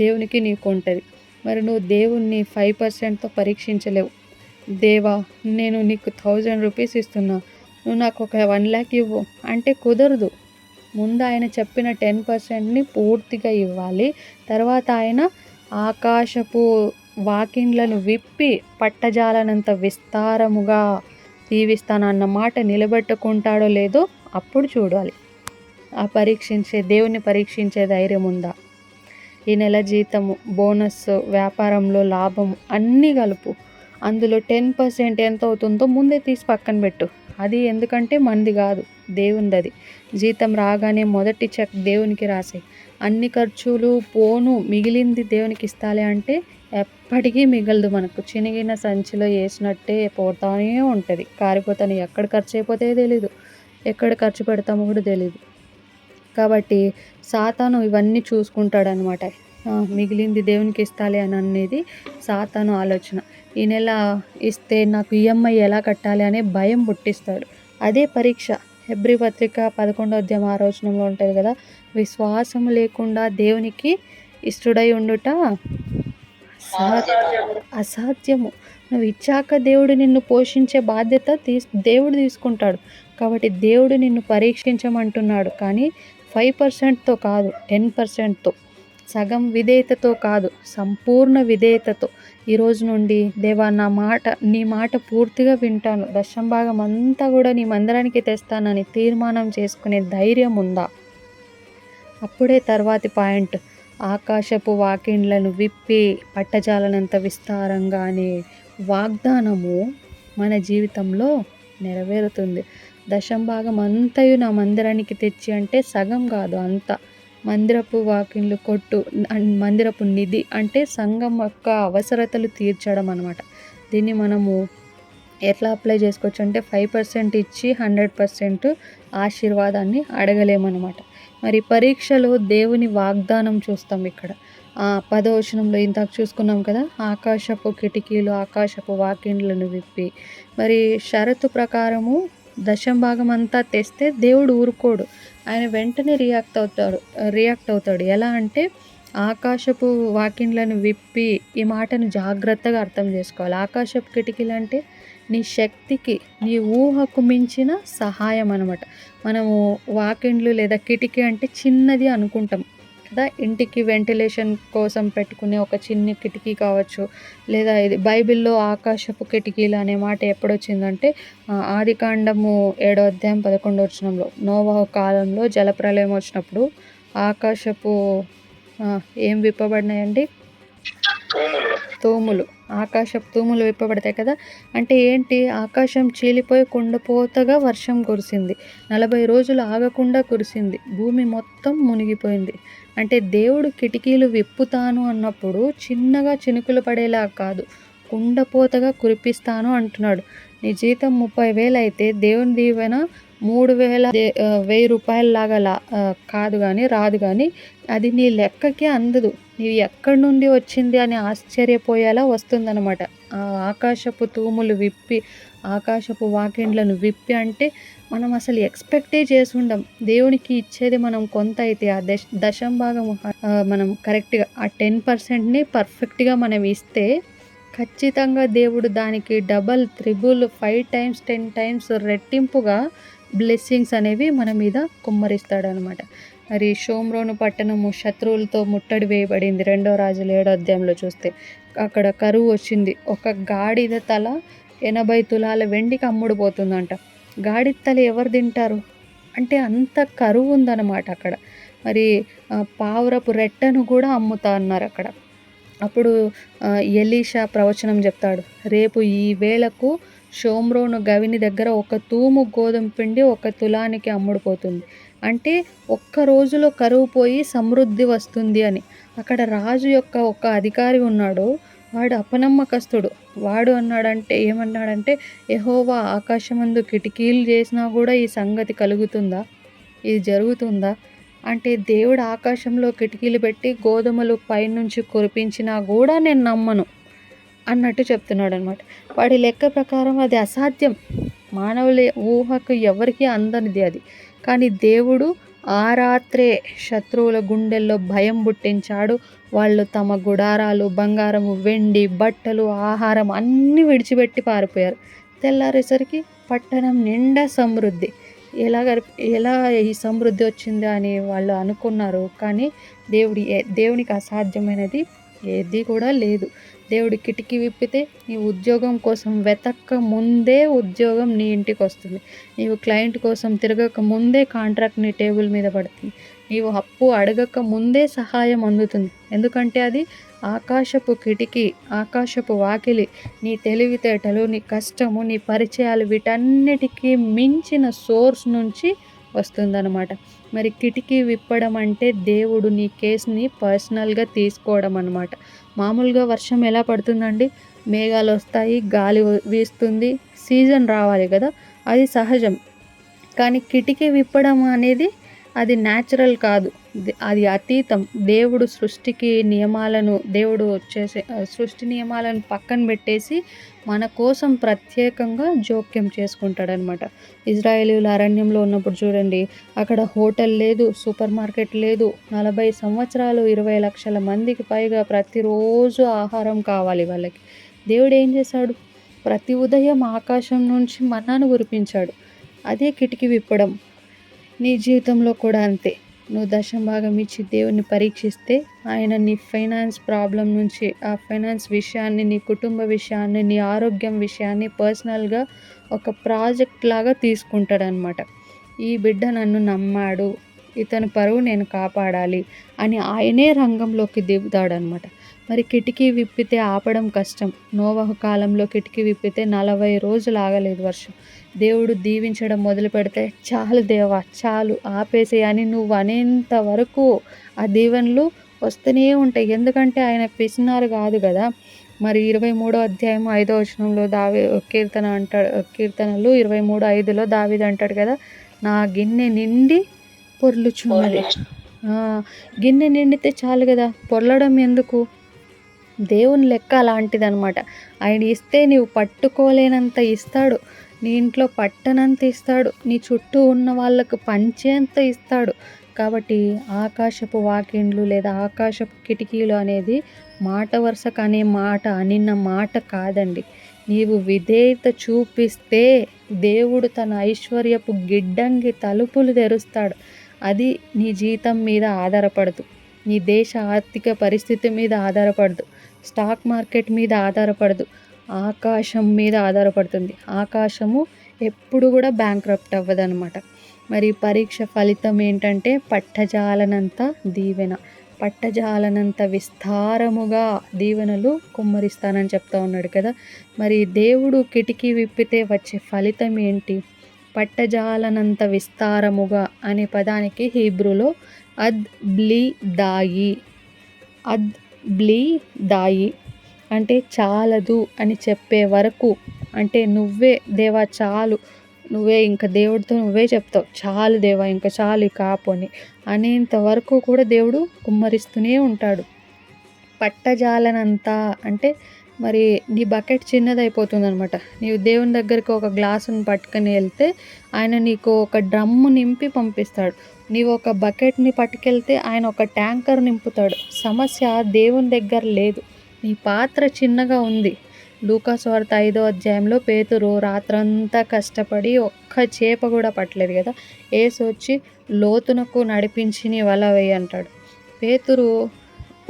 దేవునికి నీకు ఉంటుంది. మరి నువ్వు దేవుణ్ణి 5%తో పరీక్షించలేవు. దేవా, నేను నీకు 1000 రూపీస్ ఇస్తున్నా, నువ్వు నాకు ఒక 1 lakh ఇవ్వు అంటే కుదరదు. ముందు ఆయన చెప్పిన 10%ని పూర్తిగా ఇవ్వాలి, తర్వాత ఆయన ఆకాశపు వాకిండ్లను విప్పి పట్టజాలనంత విస్తారముగా దీవిస్తానన్న మాట నిలబెట్టుకుంటాడో లేదో అప్పుడు చూడాలి. దేవుని పరీక్షించే ధైర్యం ఉందా? ఈ నెల జీతము, బోనస్, వ్యాపారంలో లాభం అన్నీ కలుపు, అందులో 10% ఎంత అవుతుందో ముందే తీసి పక్కన పెట్టు. అది ఎందుకంటే మనది కాదు, దేవునిది అది. జీతం రాగానే మొదటి చెక్ దేవునికి రాసేయి. అన్ని ఖర్చులు పోను మిగిలింది దేవునికి ఇస్తాలే అంటే ఎప్పటికీ మిగలదు మనకు. చినిగిన సంచిలో వేసినట్టే పోతానే ఉంటుంది, కారిపోతానే. ఎక్కడ ఖర్చు అయిపోతాయో తెలీదు, ఎక్కడ ఖర్చు పెడతామో కూడా తెలీదు. కాబట్టి సాతాను ఇవన్నీ చూసుకుంటాడనమాట. మిగిలింది దేవునికి ఇస్తాలే అని అనేది సాతాను ఆలోచన. ఈ నెల ఇస్తే నాకు ఈఎంఐ ఎలా కట్టాలి అనే భయం పుట్టిస్తాడు. అదే పరీక్ష. హెబ్రీ పత్రిక 11వ అధ్యాయం 6వ వచనంలో ఉంటుంది కదా, విశ్వాసం లేకుండా దేవునికి ఇష్టడై ఉండుట అసాధ్యము. నువ్వు ఇచ్చాక దేవుడు నిన్ను పోషించే బాధ్యత దేవుడు తీసుకుంటాడు. కాబట్టి దేవుడు నిన్ను పరీక్షించమంటున్నాడు, కానీ 5%తో కాదు, 10%తో, సగం విధేయతతో కాదు, సంపూర్ణ విధేయతతో. ఈరోజు నుండి దేవా నీ మాట పూర్తిగా వింటాను, దశం భాగం అంతా కూడా నీ మందిరానికి తెస్తానని తీర్మానం చేసుకునే ధైర్యం ఉందా? అప్పుడే తర్వాతి పాయింట్, ఆకాశపు వాకిండ్లను విప్పి పట్టజాలనంత విస్తారంగా అనే వాగ్దానము మన జీవితంలో నెరవేరుతుంది. దశం భాగం అంతయు నా మందిరానికి తెచ్చి అంటే సగం కాదు, అంత. మందిరపు వాకిన్లు కొట్టు, మందిరపు నిధి అంటే సంఘం యొక్క అవసరతలు తీర్చడం అనమాట. దీన్ని మనము ఎట్లా అప్లై చేసుకోవచ్చు అంటే 5% ఇచ్చి 100% ఆశీర్వాదాన్ని అడగలేమన్నమాట. మరి పరీక్షలో దేవుని వాగ్దానం చూస్తాం ఇక్కడ. 10వ వచనంలో ఇందాక చూసుకున్నాం కదా, ఆకాశపు కిటికీలు ఆకాశపు వాకిండ్లను విప్పి. మరి షరతు ప్రకారము దశం భాగం అంతా తెస్తే దేవుడు ఊరుకోడు, ఆయన వెంటనే రియాక్ట్ అవుతాడు. ఎలా అంటే ఆకాశపు వాకిండ్లను విప్పి. ఈ మాటను జాగ్రత్తగా అర్థం చేసుకోవాలి. ఆకాశపు కిటికీలు అంటే నీ శక్తికి, నీ ఊహకు మించిన సహాయం అనమాట. మనము వాకిండ్లు లేదా కిటికీ అంటే చిన్నది అనుకుంటాం కదా, ఇంటికి వెంటిలేషన్ కోసం పెట్టుకునే ఒక చిన్న కిటికీ కావచ్చు. లేదా ఇది బైబిల్లో ఆకాశపు కిటికీలు అనే మాట ఎప్పుడొచ్చిందంటే ఆదికాండము 7వ అధ్యాయం 11వ వచనంలో, నోవహు కాలంలో జలప్రలయం వచ్చినప్పుడు ఆకాశపు ఏం విప్పబడినాయండి? తూములు. ఆకాశపు తూములు విప్పబడతాయి కదా. అంటే ఏంటి? ఆకాశం చీలిపోయి కుండపోతగా వర్షం కురిసింది, 40 రోజులు ఆగకుండా కురిసింది, భూమి మొత్తం మునిగిపోయింది. అంటే దేవుడు కిటికీలు విప్పుతాను అన్నప్పుడు చిన్నగా చినుకులు పడేలా కాదు, కుండపోతగా కురిపిస్తాను అంటున్నాడు. నీ జీతం 30,000 అయితే దేవుని దీవెన 3,000 రూపాయలలాగా కాదు కానీ రాదు, కానీ అది నీ లెక్కకే అందదు. నీవు ఎక్కడి నుండి వచ్చింది అని ఆశ్చర్యపోయేలా వస్తుందన్నమాట. ఆకాశపు తూములు విప్పి, ఆకాశపు వాకిండ్లను విప్పి అంటే మనం అసలు ఎక్స్పెక్టే చేసి ఉండం. దేవునికి ఇచ్చేది మనం కొంత అయితే ఆ దశం భాగం మనం కరెక్ట్గా ఆ 10%ని పర్ఫెక్ట్గా మనం ఇస్తే ఖచ్చితంగా దేవుడు దానికి డబల్, త్రిబుల్, 5 times 10 times రెట్టింపుగా బ్లెస్సింగ్స్ అనేవి మన మీద కుమ్మరిస్తాడనమాట. మరి షోమ్రోను పట్టణము శత్రువులతో ముట్టడి వేయబడింది. 2వ రాజుల 7వ అధ్యాయంలో చూస్తే అక్కడ కరువు వచ్చింది. ఒక గాడిద తల 80 తులాల వెండికి అమ్ముడుపోతుందంట. గాడిద తల ఎవరు తింటారు అంటే అంత కరువు ఉందన్నమాట అక్కడ. మరి పావురపు రెట్టను కూడా అమ్ముతా అన్నారు అక్కడ. అప్పుడు ఎలీషా ప్రవచనం చెప్తాడు, రేపు ఈ వేళకు షోమ్రోను గవిని దగ్గర 1 తూము గోధుమ పిండి 1 తులానికి అమ్ముడుపోతుంది. అంటే ఒక్క రోజులో కరువు పోయి సమృద్ధి వస్తుంది అని. అక్కడ రాజు యొక్క ఒక అధికారి ఉన్నాడు, వాడు అపనమ్మకస్తుడు. వాడు ఏమన్నాడంటే యెహోవా ఆకాశమందు కిటికీలు చేసినా కూడా ఈ సంగతి కలుగుతుందా, ఇది జరుగుతుందా? అంటే దేవుడు ఆకాశంలో కిటికీలు పెట్టి గోధుమలు పైనుంచి కురిపించినా కూడా నేను నమ్మను అన్నట్టు చెప్తున్నాడు అనమాట. వాడి లెక్క ప్రకారం అది అసాధ్యం, మానవుల ఊహకు ఎవరికి అందనిది అది. కానీ దేవుడు ఆ రాత్రే శత్రువుల గుండెల్లో భయం పుట్టించాడు. వాళ్ళు తమ గుడారాలు, బంగారము, వెండి, బట్టలు, ఆహారం అన్నీ విడిచిపెట్టి పారిపోయారు. తెల్లారేసరికి పట్టణం నిండా సమృద్ధి. ఎలా ఈ సమృద్ధి వచ్చింది అని వాళ్ళు అనుకున్నారు, కానీ దేవునికి అసాధ్యమైనది ఏది కూడా లేదు. దేవుడు కిటికీ విప్పితే నీ ఉద్యోగం కోసం వెతక్క ముందే ఉద్యోగం నీ ఇంటికొస్తుంది. నీవు క్లయింట్ కోసం తిరగక ముందే కాంట్రాక్ట్ నీ టేబుల్ మీద పడుతుంది. నీవు అప్పు అడగక ముందే సహాయం అందుతుంది. ఎందుకంటే అది ఆకాశపు కిటికీ, ఆకాశపు వాకిలి. నీ తెలివితేటలు, నీ కష్టము, నీ పరిచయాలు వీటన్నిటికీ మించిన సోర్స్ నుంచి వస్తుందన్నమాట. మరి కిటికీ విప్పడం అంటే దేవుడు నీ కేస్‌ని పర్సనల్‌గా తీసుకోవడం అన్నమాట. మామూలుగా వర్షం ఎలా పడుతుందండి? మేఘాలొస్తాయి, గాలి వీస్తుంది, సీజన్ రావాలి కదా! అది సహజం. కానీ కిటికీ విప్పడం అనేది అది న్యాచురల్ కాదు. అది అతీతం. దేవుడు సృష్టి నియమాలను పక్కన పెట్టేసి మన కోసం ప్రత్యేకంగా జోక్యం చేసుకుంటాడనమాట. ఇజ్రాయేలీయులు అరణ్యంలో ఉన్నప్పుడు చూడండి, అక్కడ హోటల్ లేదు, సూపర్ మార్కెట్ లేదు. 40 సంవత్సరాలు 20 లక్షల మందికి పైగా ప్రతిరోజు ఆహారం కావాలి వాళ్ళకి. దేవుడు ఏం చేశాడు? ప్రతి ఉదయం ఆకాశం నుంచి మన్నాను కురిపించాడు. అదే కిటికీ విప్పడం. నీ జీవితంలో కూడా అంతే. నువ్వు దశంభాగం ఇచ్చి దేవుణ్ణి పరీక్షిస్తే ఆయన నీ ఫైనాన్స్ ప్రాబ్లం నుంచి, ఆ ఫైనాన్స్ విషయాన్ని, నీ కుటుంబ విషయాన్ని, నీ ఆరోగ్యం విషయాన్ని పర్సనల్‌గా ఒక ప్రాజెక్ట్ లాగా తీసుకుంటాడనమాట. ఈ బిడ్డ నన్ను నమ్మాడు, ఇతని పరువు నేను కాపాడాలి అని ఆయనే రంగంలోకి దిగుతాడనమాట. మరి కిటికీ విప్పితే ఆపడం కష్టం. నోవహు కాలంలో కిటికీ విప్పితే 40 రోజులు ఆగలేదు వర్షం. దేవుడు దీవించడం మొదలుపెడితే చాలు దేవా చాలు ఆపేసేయ్ అని నువ్వు అనేంత వరకు ఆ దీవెనలు వస్తూనే ఉంటాయి. ఎందుకంటే ఆయన పిసినారు కాదు కదా. మరి 23వ అధ్యాయం 5వ వచనంలో కీర్తనలు 23:5లో దావీదు అంటాడు కదా, నా గిన్నె నిండి పొర్లుచున్నది. గిన్నె నిండితే చాలు కదా, పొర్లడం ఎందుకు? దేవుని లెక్క అలాంటిదనమాట. ఆయన ఇస్తే నీవు పట్టుకోలేనంత ఇస్తాడు, నీ ఇంట్లో పట్టనంత ఇస్తాడు, నీ చుట్టూ ఉన్న వాళ్ళకు పంచేంత ఇస్తాడు. కాబట్టి ఆకాశపు వాకిండ్లు లేదా ఆకాశపు కిటికీలు అనేది మాట వరుసకు అనే మాట, అనిన్న మాట కాదండి. నీవు విధేయత చూపిస్తే దేవుడు తన ఐశ్వర్యపు గిడ్డంగి తలుపులు తెరుస్తాడు. అది నీ జీతం మీద ఆధారపడదు, నీ దేశ ఆర్థిక పరిస్థితి మీద ఆధారపడదు, స్టాక్ మార్కెట్ మీద ఆధారపడదు, ఆకాశం మీద ఆధారపడుతుంది. ఆకాశము ఎప్పుడు కూడా బ్యాంక్రప్ట్ అవ్వదనమాట. మరి పరీక్ష ఫలితం ఏంటంటే పట్టజాలనంత దీవెన, పట్టజాలనంత విస్తారముగా దీవెనలు కుమ్మరిస్తానని చెప్తా ఉన్నాడు కదా. మరి దేవుడు కిటికీ విప్పితే వచ్చే ఫలితం ఏంటి? పట్టజాలనంత విస్తారముగా అనే పదానికి హీబ్రూలో అద్ బ్లీ దాయి అంటే చాలదు అని చెప్పే వరకు. అంటే నువ్వే దేవా చాలు, నువ్వే ఇంకా దేవుడితో నువ్వే చెప్తావు చాలు దేవా ఇంకా చాలు ఇక ఆపు అని అనేంత వరకు కూడా దేవుడు కుమ్మరిస్తూనే ఉంటాడు. పట్టజాలనంత అంటే మరి నీ బకెట్ చిన్నదైపోతుంది అనమాట. నీవు దేవుని దగ్గరికి ఒక గ్లాసును పట్టుకొని వెళ్తే ఆయన నీకు ఒక డ్రమ్ము నింపి పంపిస్తాడు. నీవు ఒక బకెట్ని పట్టుకెళ్తే ఆయన ఒక ట్యాంకర్ నింపుతాడు. సమస్య దేవుని దగ్గర లేదు, నీ పాత్ర చిన్నగా ఉంది. లూకాసు వార్త 5వ అధ్యాయంలో పేతురు రాత్రంతా కష్టపడి ఒక్క చేప కూడా పట్టలేదు కదా. యేసు వచ్చి లోతునకు నడిపించి నీ వల వేయి అంటాడు. పేతురు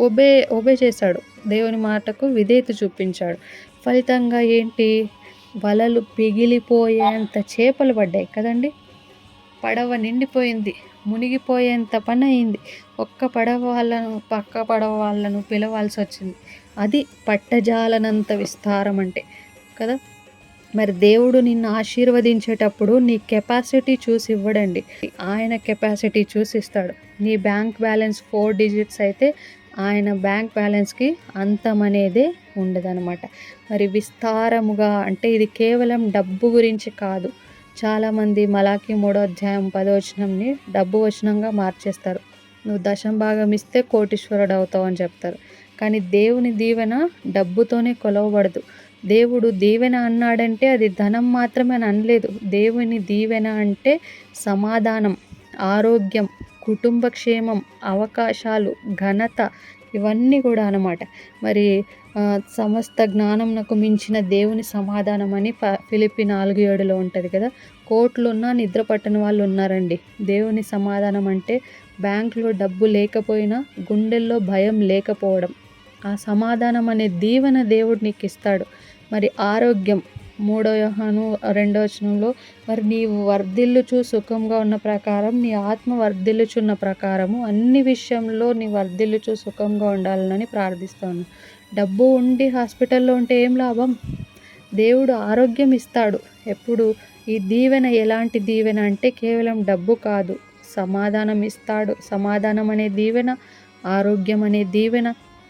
ఒబే చేశాడు, దేవుని మాటకు విధేయత చూపించాడు. ఫలితంగా ఏంటి? వలలు పిగిలిపోయేంత చేపలు పడ్డాయి కదండి. పడవ నిండిపోయింది, మునిగిపోయేంత పని అయింది. పక్క పడవ వాళ్ళను పిలవాల్సి వచ్చింది. అది పట్టజాలనంత విస్తారం అంటే కదా. మరి దేవుడు నిన్ను ఆశీర్వదించేటప్పుడు నీ కెపాసిటీ చూసి ఇవ్వడండి, ఆయన కెపాసిటీ చూసి ఇస్తాడు. నీ బ్యాంక్ బ్యాలెన్స్ 4 డిజిట్స్ అయితే ఆయన బ్యాంక్ బ్యాలెన్స్కి అంతం అనేదే ఉండదన్నమాట. మరి విస్తారముగా అంటే ఇది కేవలం డబ్బు గురించి కాదు. చాలామంది మలాకి 3వ అధ్యాయం 10వ వచనంని డబ్బు వచనంగా మార్చేస్తారు. నువ్వు దశంభాగం ఇస్తే కోటీశ్వరుడు అవుతావు అని చెప్తారు. కానీ దేవుని దీవెన డబ్బుతోనే కొలవబడదు. దేవుడు దీవెన అన్నాడంటే అది ధనం మాత్రమే అని అనలేదు. దేవుని దీవెన అంటే సమాధానం, ఆరోగ్యం, కుటుంబ క్షేమం, అవకాశాలు, ఘనత, ఇవన్నీ కూడా అన్నమాట. మరి సమస్త జ్ఞానంనకు మించిన దేవుని సమాధానం అని ఫిలిప్పి 4:7లో ఉంటుంది కదా. కోట్లున్నా నిద్ర పట్టని వాళ్ళు ఉన్నారండి. దేవుని సమాధానం అంటే బ్యాంకులో డబ్బు లేకపోయినా గుండెల్లో భయం లేకపోవడం. ఆ సమాధానం అనే దీవెన దేవుడు నీకు ఇస్తాడు. మరి ఆరోగ్యం 3 యోహాను 2 మరి నీవు వర్ధిల్లుచు సుఖంగా ఉన్న ప్రకారం నీ ఆత్మ వర్ధిల్లుచున్న ప్రకారము అన్ని విషయంలో నీ వర్ధిల్లుచు సుఖంగా ఉండాలని ప్రార్థిస్తాను. డబ్బు ఉండి హాస్పిటల్లో ఉంటే ఏం లాభం? దేవుడు ఆరోగ్యం ఇస్తాడు. ఎప్పుడు ఈ దీవెన ఎలాంటి దీవెన అంటే కేవలం డబ్బు కాదు, సమాధానం ఇస్తాడు. సమాధానం అనే దీవెన, ఆరోగ్యం అనే దీవెన.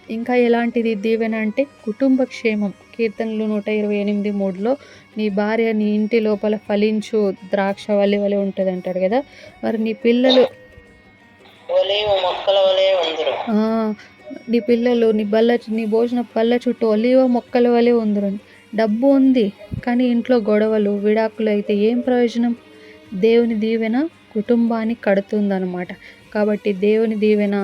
ఇంకా ఎలాంటిది దీవెన అంటే కుటుంబ క్షేమం. కీర్తనలు 128:3 నీ భార్య నీ ఇంటి లోపల ఫలించు ద్రాక్షవల్లి వలె ఉంటుంది అంటాడు కదా. మరి నీ పిల్లలు మొక్కల వలె ఉందరు. నీ పిల్లలు నీ భోజన పళ్ళ చుట్టూ ఒలీవ మొక్కల వలె ఉందరని. డబ్బు ఉంది కానీ ఇంట్లో గొడవలు, విడాకులు అయితే ఏం ప్రయోజనం? దేవుని దీవెన కుటుంబాన్ని కడుతుందన్నమాట. కాబట్టి దేవుని దీవెన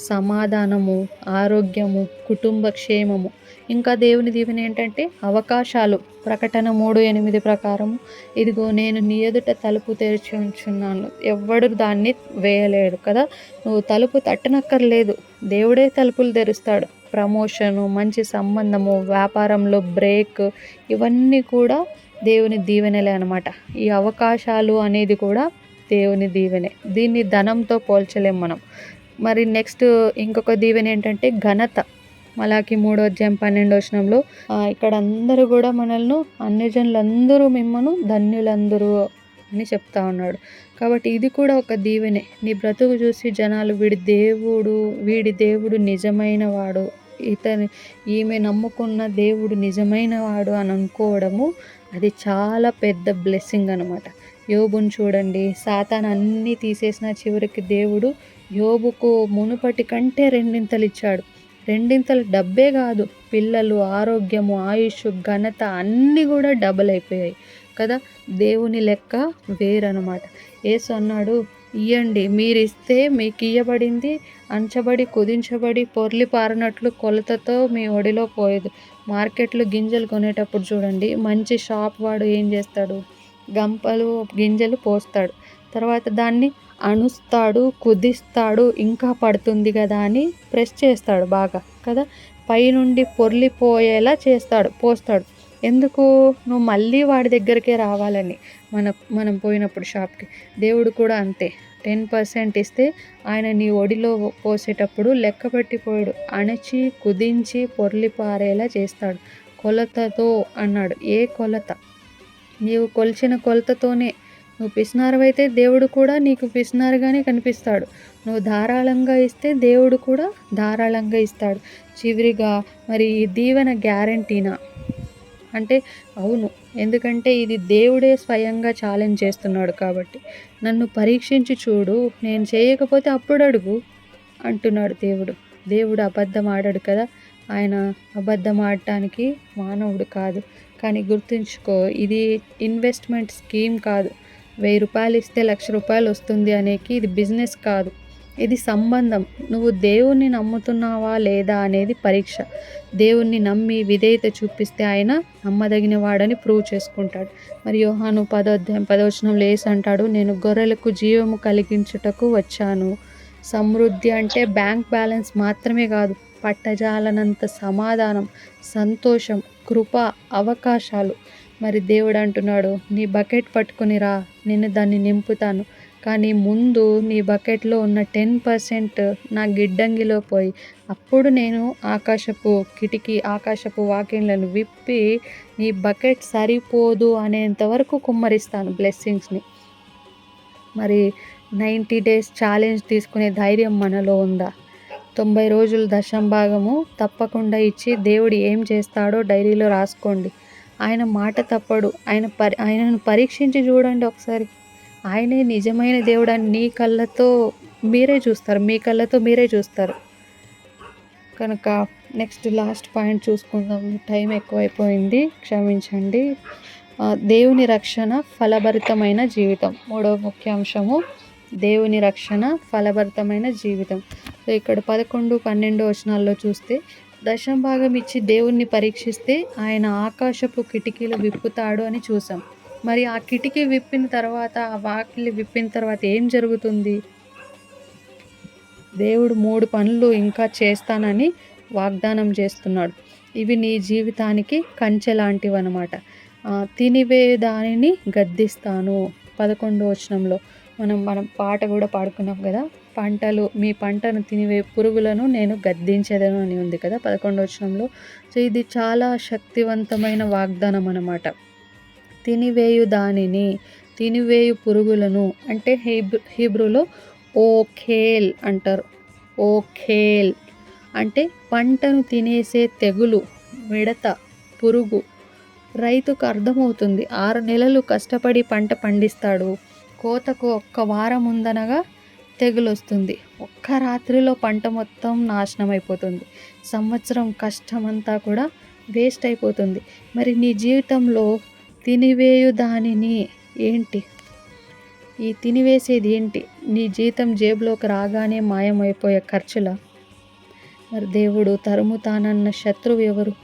సమాధానము, ఆరోగ్యము, కుటుంబ క్షేమము. ఇంకా దేవుని దీవెన ఏంటంటే అవకాశాలు. ప్రకటన 3:8 ప్రకారము ఇదిగో నేను నీ ఎదుట తలుపు తెరిచి ఉంచున్నాను, ఎవ్వడు దాన్ని వేయలేడు కదా. నువ్వు తలుపు తట్టనక్కర్లేదు, దేవుడే తలుపులు తెరుస్తాడు. ప్రమోషను, మంచి సంబంధము, వ్యాపారంలో బ్రేక్, ఇవన్నీ కూడా దేవుని దీవెనలే అనమాట. ఈ అవకాశాలు అనేది కూడా దేవుని దీవెనే. దీన్ని ధనంతో పోల్చలేం మనం. మరి నెక్స్ట్ ఇంకొక దీవెన ఏంటంటే ఘనత. మలాకి 3:12 ఇక్కడ అందరూ కూడా మనల్ని అన్యజనులందరూ మిమ్మను ధన్యులందరూ అని చెప్తా ఉన్నాడు. కాబట్టి ఇది కూడా ఒక దీవెనే. నీ బ్రతుకు చూసి జనాలు వీడి దేవుడు నిజమైన వాడు, ఈమె నమ్ముకున్న దేవుడు నిజమైన వాడు అని అనుకోవడము, అది చాలా పెద్ద బ్లెస్సింగ్ అనమాట. యోబుని చూడండి, సాతాను అన్నీ తీసేసిన చివరికి దేవుడు యోబుకు మునుపటి కంటే 2 ఇచ్చాడు. 2 డబ్బే కాదు, పిల్లలు, ఆరోగ్యము, ఆయుష్, ఘనత అన్నీ కూడా డబల్ అయిపోయాయి కదా. దేవుని లెక్క వేరనమాట. యేసు అన్నాడు, ఇయ్యండి మీరిస్తే మీకు ఇయ్యబడింది, అంచబడి కుదించబడి పొర్లి పారినట్లు కొలతతో మీ ఒడిలో పోయేది. మార్కెట్లో గింజలు కొనేటప్పుడు చూడండి, మంచి షాప్ వాడు ఏం చేస్తాడు, గంపలు గింజలు పోస్తాడు, తర్వాత దాన్ని అణుస్తాడు, కుదిస్తాడు, ఇంకా పడుతుంది కదా అని ప్రెస్ చేస్తాడు బాగా కదా. పైనుండి పొర్లిపోయేలా పోస్తాడు. ఎందుకు? నువ్వు మళ్ళీ వాడి దగ్గరికే రావాలని. మనం పోయినప్పుడు షాప్కి. దేవుడు కూడా అంతే. 10% ఇస్తే ఆయన నీ ఒడిలో పోసేటప్పుడు లెక్క పెట్టిపోయాడు, అణచి కుదించి పొర్లిపారేలా చేస్తాడు. కొలతతో అన్నాడు. ఏ కొలత? నీవు కొలిచిన కొలతతోనే. నువ్వు పిసినారువైతే దేవుడు కూడా నీకు పిసినారుగానే కనిపిస్తాడు. నువ్వు ధారాళంగా ఇస్తే దేవుడు కూడా ధారాళంగా ఇస్తాడు. చివరిగా మరి ఈ దీవెన గ్యారంటీనా అంటే అవును, ఎందుకంటే ఇది దేవుడే స్వయంగా ఛాలెంజ్ చేస్తున్నాడు కాబట్టి. నన్ను పరీక్షించి చూడు, నేను చేయకపోతే అప్పుడు అడుగు అంటున్నాడు దేవుడు. దేవుడు అబద్ధం ఆడాడు కదా. ఆయన అబద్ధం ఆడటానికి మానవుడు కాదు. కానీ గుర్తుంచుకో, ఇది ఇన్వెస్ట్మెంట్ స్కీమ్ కాదు. 1000 రూపాయలు ఇస్తే 1,00,000 రూపాయలు వస్తుంది అనేకి ఇది బిజినెస్ కాదు, ఇది సంబంధం. నువ్వు దేవుణ్ణి నమ్ముతున్నావా లేదా అనేది పరీక్ష. దేవుణ్ణి నమ్మి విధేయత చూపిస్తే ఆయన నమ్మదగిన వాడని ప్రూవ్ చేసుకుంటాడు. మరి యోహాను 10:10 యేసు అంటాడు, నేను గొర్రెలకు జీవము కలిగించుటకు వచ్చాను. సమృద్ధి అంటే బ్యాంక్ బ్యాలెన్స్ మాత్రమే కాదు, పట్టజాలనంత సమాధానం, సంతోషం, కృప, అవకాశాలు. మరి దేవుడు అంటున్నాడు, నీ బకెట్ పట్టుకుని రా, నేను దాన్ని నింపుతాను. కానీ ముందు నీ బకెట్లో ఉన్న 10% నా గిడ్డంగిలో పోయి, అప్పుడు నేను ఆకాశపు వాకిళ్లను విప్పి నీ బకెట్ సరిపోదు అనేంతవరకు కుమ్మరిస్తాను బ్లెస్సింగ్స్ని. మరి 90 days ఛాలెంజ్ తీసుకునే ధైర్యం మనలో ఉందా? 90 రోజులు దశంభాగము తప్పకుండా ఇచ్చి దేవుడు ఏం చేస్తాడో డైరీలో రాసుకోండి. ఆయన మాట తప్పడు. ఆయనను పరీక్షించి చూడండి ఒకసారి. ఆయనే నిజమైన దేవుడు అని మీ కళ్ళతో మీరే చూస్తారు. కనుక నెక్స్ట్ లాస్ట్ పాయింట్ చూసుకుందాం. టైం ఎక్కువైపోయింది, క్షమించండి. దేవుని రక్షణ ఫలభరితమైన జీవితం. 3వ ముఖ్యాంశము దేవుని రక్షణ ఫలభరితమైన జీవితం. సో ఇక్కడ 11, 12 వచనాల్లో చూస్తే దశంభాగం ఇచ్చి దేవుణ్ణి పరీక్షిస్తే ఆయన ఆకాశపు కిటికీలు విప్పుతాడు అని చూసాం. మరి ఆ కిటికీ విప్పిన తర్వాత, ఆ వాకిలి విప్పిన తర్వాత ఏం జరుగుతుంది? దేవుడు 3 పనులు ఇంకా చేస్తానని వాగ్దానం చేస్తున్నాడు. ఇవి నీ జీవితానికి కంచె లాంటివన్నమాట. తినివేయు దానిని గద్దిస్తాను. 11వ వచనంలో మనం పాట కూడా పాడుకున్నాం కదా, మీ పంటను తినివే పురుగులను నేను గద్దించెదను అని ఉంది కదా 11వ వచనంలో. సో ఇది చాలా శక్తివంతమైన వాగ్దానం అన్నమాట. తినివేయు పురుగులను అంటే హీబ్రూలో ఓఖేల్ అంటారు. ఓఖేల్ అంటే పంటను తినేసే తెగులు, మిడత, పురుగు. రైతుకు అర్థమవుతుంది. 6 నెలలు కష్టపడి పంట పండిస్తాడు. కోతకు 1 వారం ఉందనగా తెగులు వస్తుంది. ఒక్క రాత్రిలో పంట మొత్తం నాశనం అయిపోతుంది. సంవత్సరం కష్టమంతా కూడా వేస్ట్ అయిపోతుంది. మరి నీ జీవితంలో తినివేయు దానిని ఏంటి? ఈ తినివేసేది ఏంటి? నీ జీతం జేబులోకి రాగానే మాయమైపోయే ఖర్చులా? మరి దేవుడు తరుముతానన్న శత్రువు ఎవరు?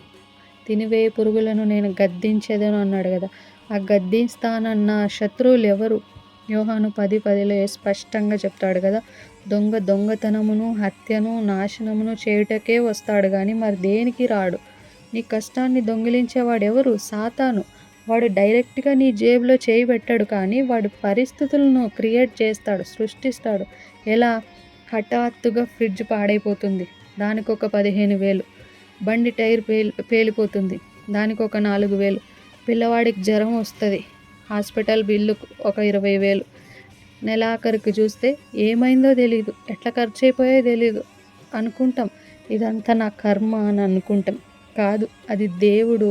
తినివేయు పురుగులను నేను గద్దించేదను అన్నాడు కదా. ఆ గద్దిస్తానన్న శత్రువులు ఎవరు? యోహాను 10:10లో స్పష్టంగా చెప్తాడు కదా, దొంగతనమును, హత్యను, నాశనమును చేయుటకే వస్తాడు కానీ మరి దేనికి రాడు. నీ కష్టాన్ని దొంగిలించేవాడు ఎవరు? సాతాను. వాడు డైరెక్ట్గా నీ జేబులో చేయి పెట్టాడు, కానీ వాడు పరిస్థితులను క్రియేట్ చేస్తాడు, సృష్టిస్తాడు. ఎలా? హఠాత్తుగా ఫ్రిడ్జ్ పాడైపోతుంది, దానికి ఒక 15,000. బండి టైర్ పేలిపోతుంది, దానికి ఒక 4,000. పిల్లవాడికి జ్వరం వస్తుంది, హాస్పిటల్ బిల్లు ఒక 20,000. నెలాఖరికి చూస్తే ఏమైందో తెలీదు, ఎట్లా ఖర్చు అయిపోయో తెలీదు. అనుకుంటాం ఇదంతా నా కర్మ అని అనుకుంటాం. కాదు, అది దేవుడు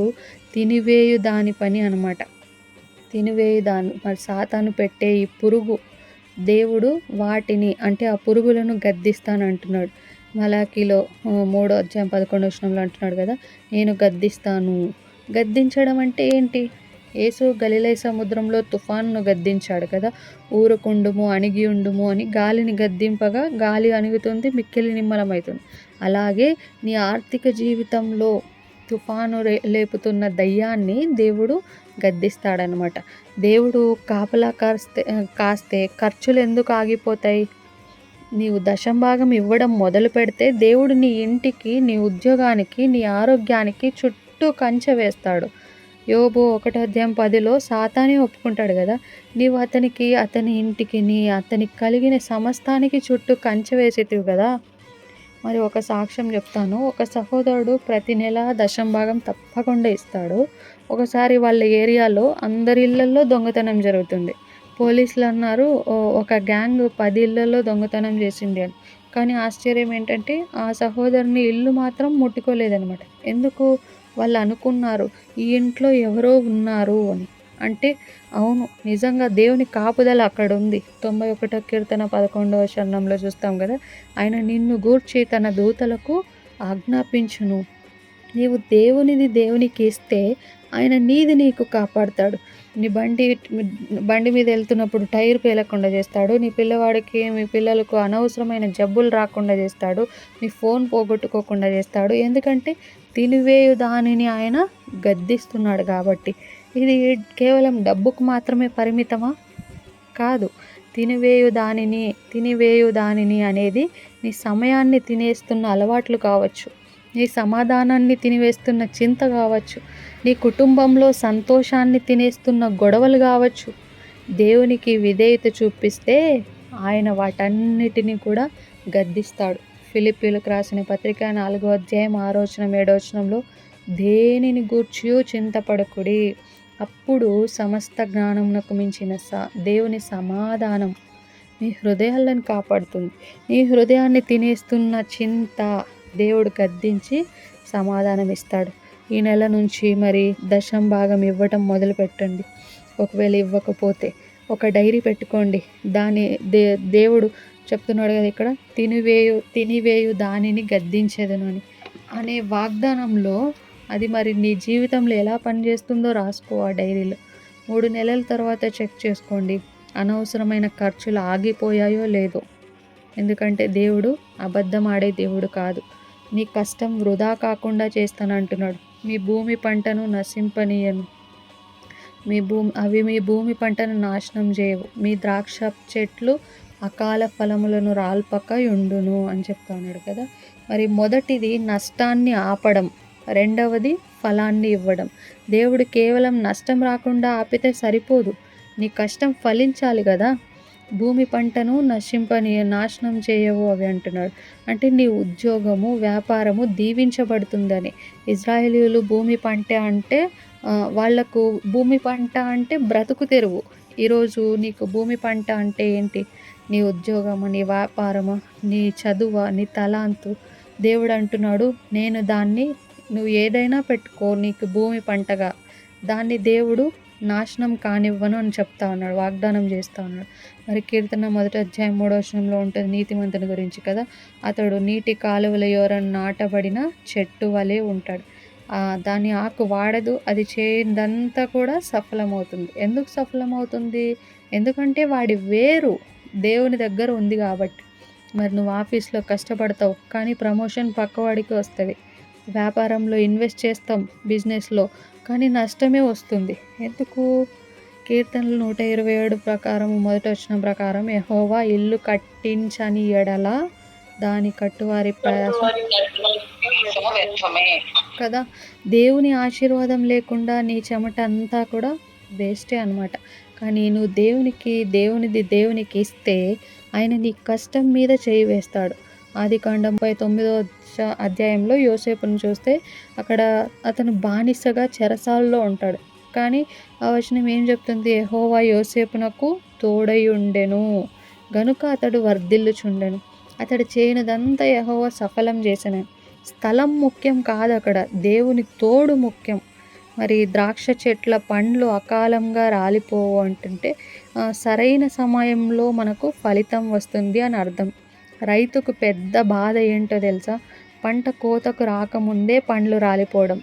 తినివేయు దాని పని అన్నమాట. తినివేయు దాని. మరి సాతాను పెట్టే ఈ పురుగు, దేవుడు వాటిని అంటే ఆ పురుగులను గద్దిస్తానంటున్నాడు. మలాకీలో 3వ అధ్యాయం 11వ వచనంలో అంటున్నాడు కదా, నేను గద్దిస్తాను. గద్దించడం అంటే ఏంటి? యేసు గలిలయ సముద్రంలో తుఫానును గద్దించాడు కదా, ఊరకుండుము, అణిగి ఉండుము అని గాలిని గద్దింపగా గాలి అణుగుతుంది, మిక్కిలి నిమ్మలమవుతుంది. అలాగే నీ ఆర్థిక జీవితంలో తుఫాను లేపుతున్న దయ్యాన్ని దేవుడు గద్దిస్తాడనమాట. దేవుడు కాపలా కాస్తే ఖర్చులు ఎందుకు ఆగిపోతాయి? నీవు దశంభాగం ఇవ్వడం మొదలు పెడితే దేవుడు నీ ఇంటికి, నీ ఉద్యోగానికి, నీ ఆరోగ్యానికి చుట్టూ కంచె వేస్తాడు. యోబు 1వ అధ్యాయం 10లో సాతానే ఒప్పుకుంటాడు కదా, నీవు అతనికి, అతని ఇంటికి, అతనికి కలిగిన సమస్తానికి చుట్టూ కంచె వేసేటివి కదా. మరి ఒక సాక్ష్యం చెప్తాను. ఒక సహోదరుడు ప్రతి నెల దశంభాగం తప్పకుండా ఇస్తాడు. ఒకసారి వాళ్ళ ఏరియాలో అందరి ఇళ్లలో దొంగతనం జరుగుతుంది. పోలీసులు అన్నారు ఒక గ్యాంగ్ 10 ఇళ్లలో దొంగతనం చేసింది అని. కానీ ఆశ్చర్యం ఏంటంటే ఆ సహోదరుని ఇల్లు మాత్రం ముట్టుకోలేదనమాట. ఎందుకు? వాళ్ళు అనుకున్నారు ఈ ఇంట్లో ఎవరో ఉన్నారు అని. అంటే అవును, నిజంగా దేవుని కాపుదల అక్కడ ఉంది. 91వ కీర్తన 11వ చరణంలో చూస్తాం కదా, ఆయన నిన్ను గూర్చి తన దూతలకు ఆజ్ఞాపించును. నీవు దేవునిది దేవునికి ఇస్తే ఆయన నీది నీకు కాపాడుతాడు. నీ బండి మీద వెళ్తున్నప్పుడు టైర్ పేలకుండా చేస్తాడు. నీ పిల్లవాడికి, మీ పిల్లలకు అనవసరమైన జబ్బులు రాకుండా చేస్తాడు. మీ ఫోన్ పోగొట్టుకోకుండా చేస్తాడు. ఎందుకంటే తినివేయు దానిని ఆయన గద్దిస్తున్నాడు కాబట్టి. ఇది కేవలం డబ్బుకు మాత్రమే పరిమితమా? కాదు. తినివేయు దానిని అనేది నీ సమయాన్ని తినేస్తున్న అలవాట్లు కావచ్చు, నీ సమాధానాన్ని తినివేస్తున్న చింత కావచ్చు, నీ కుటుంబంలో సంతోషాన్ని తినేస్తున్న గొడవలు కావచ్చు. దేవునికి విధేయత చూపిస్తే ఆయన వాటన్నిటిని కూడా గద్దిస్తాడు. ఫిలిప్పీయులకు రాసిన పత్రిక 4వ అధ్యాయం 6వ వచనం 7వ వచనంలో, దేనిని గూర్చియో చింతపడకుడి, అప్పుడు సమస్త జ్ఞానమునకు మించిన దేవుని సమాధానం మీ హృదయాలను కాపాడుతుంది. నీ హృదయాన్ని తినేస్తున్న చింత దేవుడు గద్దించి సమాధానం ఇస్తాడు. ఈ నెల నుంచి మరి దశంభాగం ఇవ్వటం మొదలు పెట్టండి. ఒకవేళ ఇవ్వకపోతే ఒక డైరీ పెట్టుకోండి. దేవుడు చెప్తున్నాడు కదా ఇక్కడ, తినివేయు దానిని గద్దించేదను అనే వాగ్దానంలో అది మరి నీ జీవితంలో ఎలా పనిచేస్తుందో రాసుకో ఆ డైరీలో. 3 నెలల తర్వాత చెక్ చేసుకోండి అనవసరమైన ఖర్చులు ఆగిపోయాయో లేదో. ఎందుకంటే దేవుడు అబద్ధం ఆడే దేవుడు కాదు. నీ కష్టం వృధా కాకుండా చేస్తానంటున్నాడు. మీ భూమి పంటను నశింపనీయను. మీ భూమి పంటను నాశనం చేయవు. మీ ద్రాక్ష చెట్లు అకాల ఫలములను రాల్పక యుండును అని చెప్తా ఉన్నాడు కదా. మరి మొదటిది నష్టాన్ని ఆపడం, రెండవది ఫలాన్ని ఇవ్వడం. దేవుడు కేవలం నష్టం రాకుండా ఆపితే సరిపోదు, నీ కష్టం ఫలించాలి కదా. భూమి పంటను నాశనం చేయవు అవి అంటున్నాడు. అంటే నీ ఉద్యోగము, వ్యాపారము దీవించబడుతుందని. ఇజ్రాయేలీయులు భూమి పంట అంటే వాళ్లకు భూమి పంట అంటే బ్రతుకు తెరువు. ఈరోజు నీకు భూమి పంట అంటే ఏంటి? నీ ఉద్యోగము, నీ వ్యాపారము, నీ చదువు, నీ తలాంతు. దేవుడు అంటున్నాడు, నేను దాన్ని, నువ్వు ఏదైనా పెట్టుకో నీకు భూమి పంటగా, దాన్ని దేవుడు నాశనం కానివ్వను అని చెప్తా ఉన్నాడు, వాగ్దానం చేస్తూ ఉన్నాడు. మరి కీర్తన 1:3 ఉంటుంది నీతిమంతుని గురించి కదా. అతడు నీటి కాలువల ఓరన నాటబడిన చెట్టు వలె ఉంటాడు. దాని ఆకు వాడదు, అది చేయదంతా కూడా సఫలమవుతుంది. ఎందుకు సఫలమవుతుంది? ఎందుకంటే వాడి వేరు దేవుని దగ్గర ఉంది కాబట్టి. మరి నువ్వు ఆఫీస్లో కష్టపడతావు కానీ ప్రమోషన్ పక్కవాడికి వస్తుంది. వ్యాపారంలో ఇన్వెస్ట్ చేస్తాం బిజినెస్లో కానీ నష్టమే వస్తుంది. ఎందుకు? కీర్తనలు 127 ప్రకారం 1వ వచనం ప్రకారం, యెహోవా ఇల్లు కట్టించని ఎడల దాని కట్టువారి ప్రయాసం కదా. దేవుని ఆశీర్వాదం లేకుండా నీ చెమట అంతా కూడా వేస్టే అనమాట. కానీ నువ్వు దేవునికి ఇస్తే ఆయన నీ కష్టం మీద చేయి వేస్తాడు. ఆదికాండం 9వ అధ్యాయంలో యోసేపును చూస్తే అక్కడ అతను బానిసగా చెరసాలలో ఉంటాడు. కానీ ఆ వచనం ఏం చెప్తుంది? యెహోవా యోసేపునకు తోడై ఉండెను గనుక అతడు వర్ధిల్లుచుండెను. అతడు చేయనిదంతా యెహోవా సఫలం చేసెను. స్థలం ముఖ్యం కాదు, అక్కడ దేవుని తోడు ముఖ్యం. మరి ద్రాక్ష చెట్ల పండ్లు అకాలంగా రాలిపోవు అంటుంటే సరైన సమయంలో మనకు ఫలితం వస్తుంది అని అర్థం. రైతుకు పెద్ద బాధ ఏంటో తెలుసా? పంట కోతకు రాకముందే పండ్లు రాలిపోవడం.